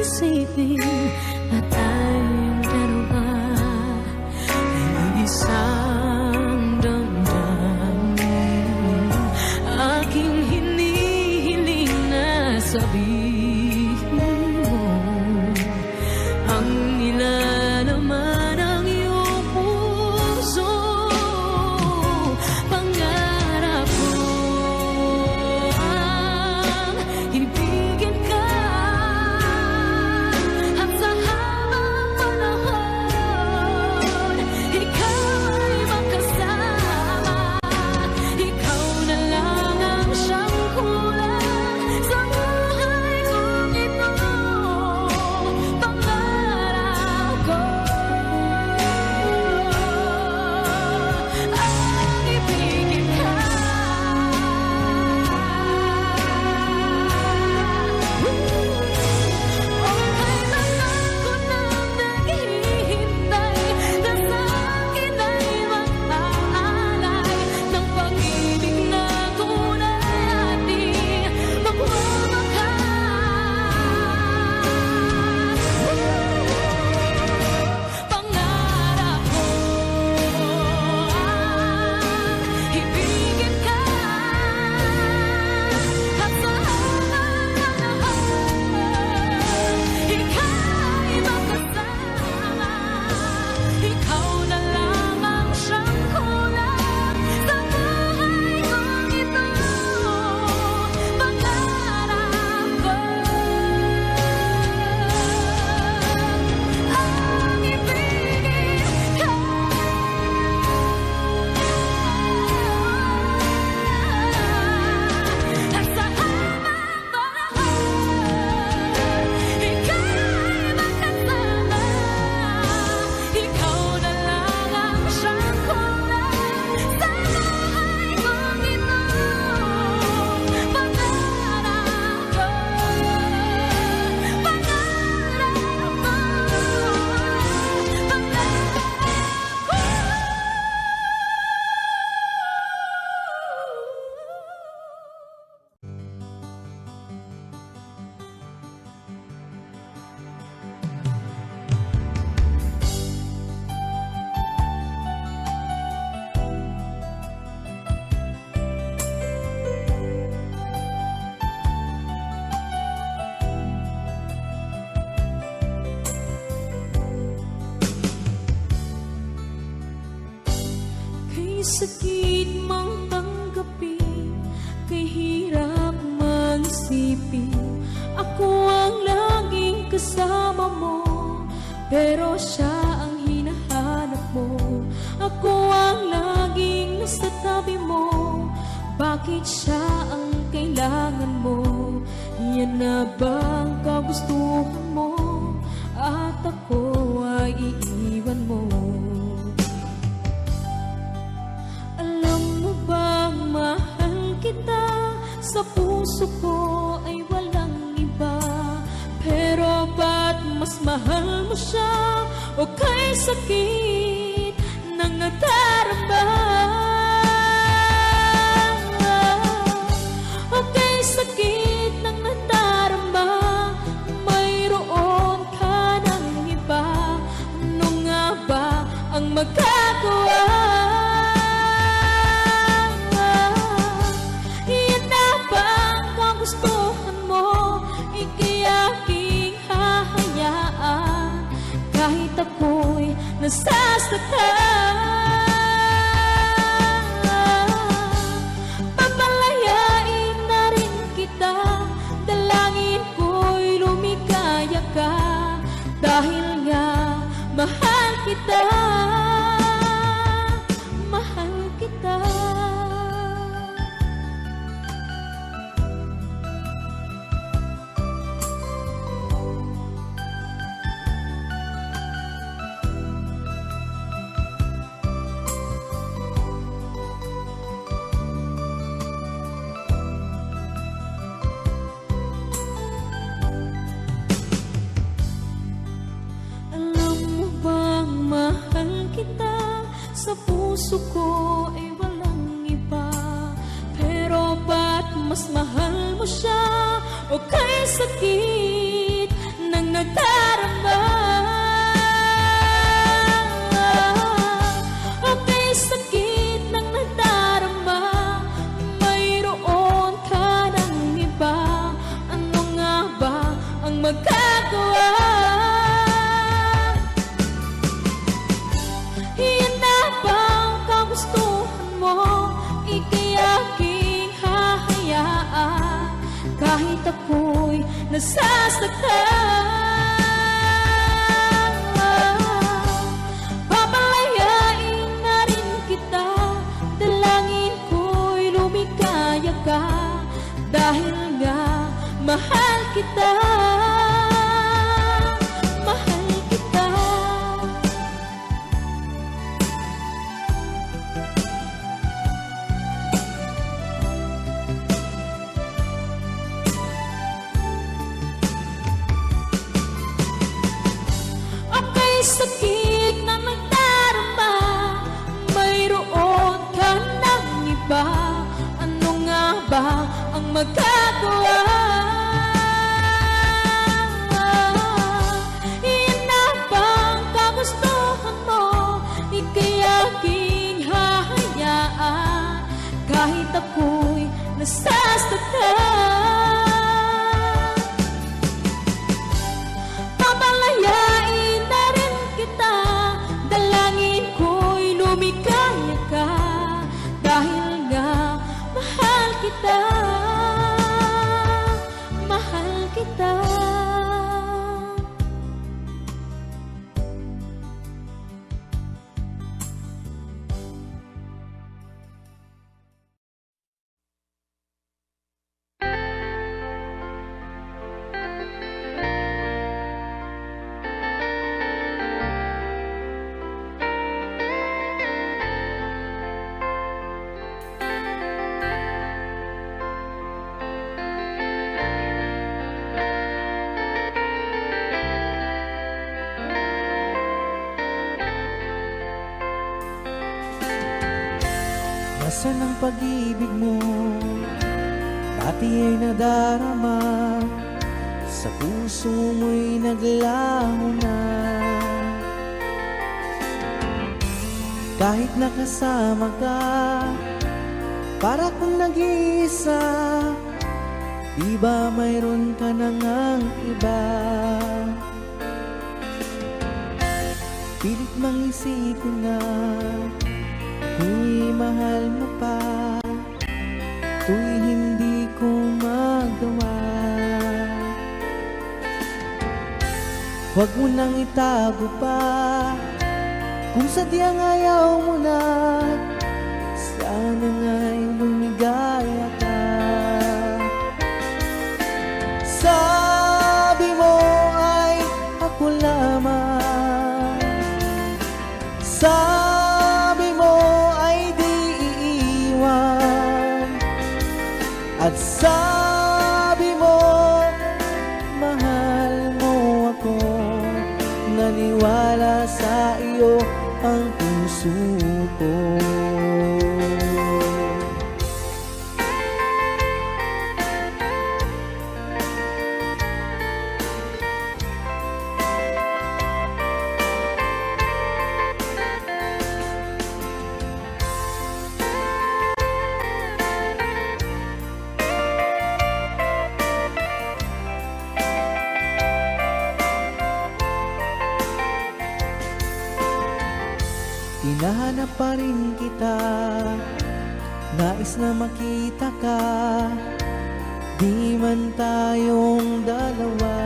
isipin na tayong dalawa ay isang damdamin. Aking hinihiling na sabihin mo ang nilalaman ng iyong puso. Pangarap ko ang ibigin ka, at sa habang panahon ika'y makasama. Ikaw na lang ang siyang kulang sa buhay kong ito. Pangarap ko ang ibigin ka. Okay lang ako nang naghihintay na sa akin ay mag-aalay ng pag-ibig na tunay ating magwawakas. Pangarap ko ang ibigin ka, at sa habang panahon ika'y makasama. Ikaw na lang ang siyang kulang sa buhay kong ito. Pangarap ko ang ibigin ka, at sa habang panahon ika'y makasama. Ikaw na lang ang siyang kulang sa buhay kong ito. Pangarap ko, pangarap ko, kay sakit mang tanggapin, kay hirap mang isipin. Ako ang laging kasama mo, pero siya ang hinahanap mo. Ako ang laging nasa tabi mo, bakit siya ang kailangan mo? Yan na bang kagustuhan mo, at ako ay iiwan mo? Alam mo bang mahal kita, sa puso ko ay walang iba. Pero ba't mas mahal mo siya, o kay sakit ng nadarama? O kay sakit ng nadarama, mayroon ka ng iba. Ano nga ba ang magagawa? nasasaktan. Papalayain na rin kita, dalangin ko'y lumikaya ka, dahil nga mahal kita, mahal kita. Alam mo bang mahal kita, sa puso ko ay walang iba. Pero ba't mas mahal mo siya, o kay sakit ng nadarama? O kay sakit ng nadarama, mayroon ka ng iba. Ano nga ba ang magagawa? Iyan na bang kagustuhan mo? Ika'y aking hahayaan, kahit ako'y nasasaktan. Papalayain na rin kita, dalangin ko'y lumikaya ka, dahil nga mahal kita, mahal kita. Aka'y sakit na nagdarama, mayroon ka ng iba. Ano nga ba ang magagawa? Iyan na bang kagustuhan mo? Ika'y aking hahayaan, kahit ako'y nasasaktan. Papalayain na rin kita, dalangin ko'y lumikaya ka, dahil nga mahal kita, mahal kita. Nasaan ang pag-ibig mo? Dati ay nadarama, sa puso mo'y naglaho na. Kahit nakasama ka, para kung nag-iisa, di ba mayroon ka na ngang iba? Pilit mang isipin na tuw'y mahal mo pa, tuw'y hindi ko magawa. Huwag mo nang itago pa, kung sadyang ayaw mo na, sana nga'y lumigaya ka. Sabi mo ay ako lamang, sabi mo ay di iiwan, at sabi mo mahal mo ako. Naniwala sa iyo ang puso ko. hinahanap pa rin kita. Nais na makita ka, di man tayong dalawa.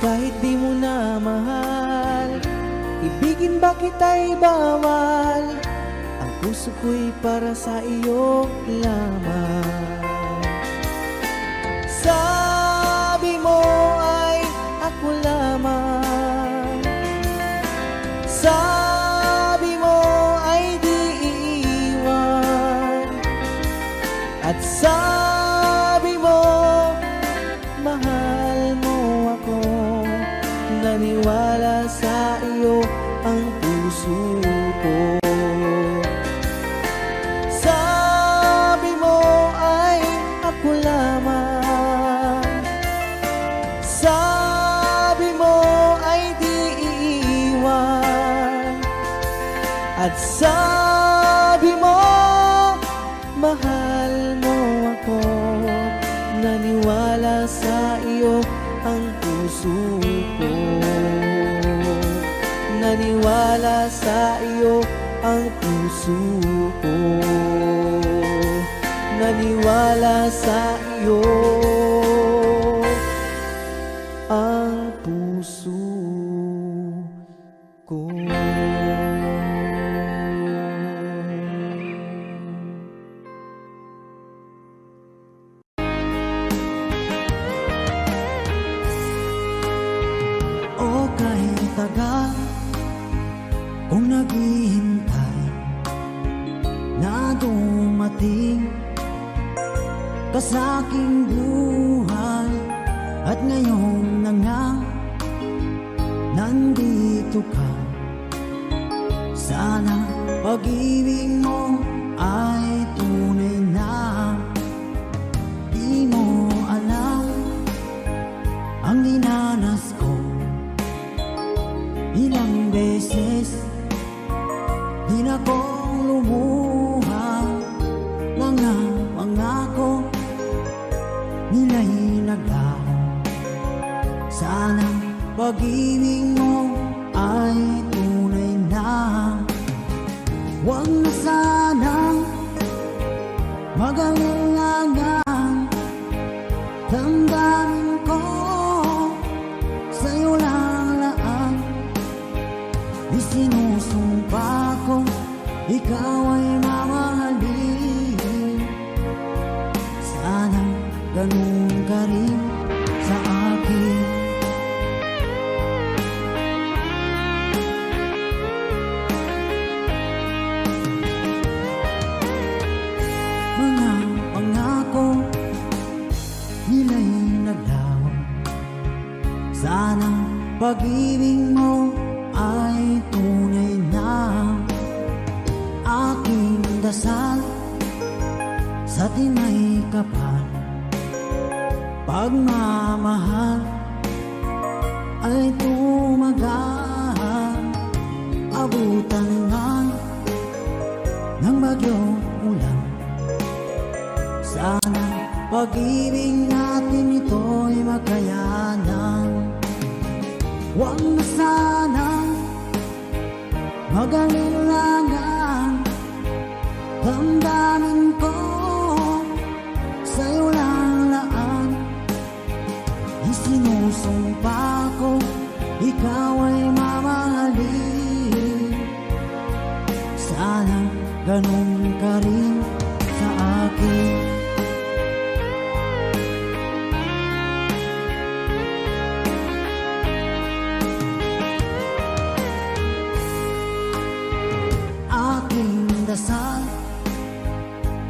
Kahit di mo na mahal, ibigin ba kita'y bawal? Ang puso ko'y para sa iyo lamang. Sabi mo ay ako lamang, sabi mo ay di iiwan, at sabi mo mahal mo ako. Naniwala sa iyo ang puso ko. Sabi mo ay ako lamang, sabi mo ay di iiwan, at sabi mo mahal mo ako. Naniwala sa iyo ang puso ko. Naniwala sa iyo ang puso ko. Naniwala sa iyo ang puso ko. O kahit tagal kung naghihintay na dumating ka sa aking buhay, at ngayon na nga nandito ka. Sana pag-ibig mo ay tunay na. Di mo alam ang dinanas ko. Ilang beses di na kong lumuha, mga pangako nila'y naglaho. Sana pag-ibig mo ay tunay na. Huwag na sanang mag-alinlangan, damdamin ko sa'yo lang laan. Isinusumpa ko ikaw ay mamahalin. Sana ganun ka rin sa akin. Mga pangako nila'y naglaho. Sana pag-ibig mo ay tunay na. Aking dasal sa tinay kapal, pagmamahal ay tumagal. Abutan nga ng bagyong ulan. Sana pag-ibig natin ito'y makayanan. Huwag na sanang mag-alinlangan, damdamin ko sa'yo lang laan. Isinusumpa ko ikaw ay mamahalin. Sana ganun ka rin sa akin. Aking dasal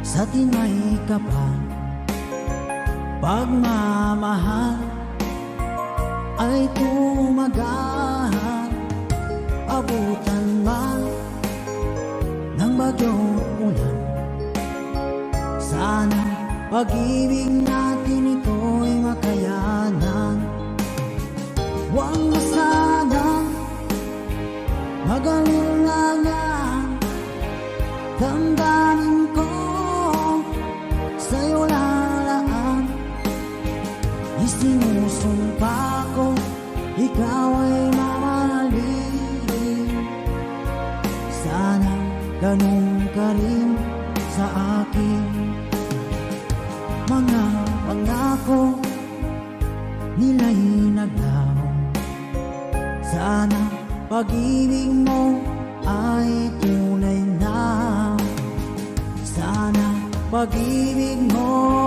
sa tinay kapal, pagmamahal ay tumagal. Abutan man ng bagyong ulan. Sana pag-ibig natin ito'y makayanan. Huwag na sanang mag-alinlangan, damdamin ko sa'yo lalaan. Isinusumpa ko ikaw ay mamahalin. Sana ganun ka rin sa akin. Mga pangako nila'y naglaho. Sana pag-ibig mo ay tunay na. Sana pag-ibig mo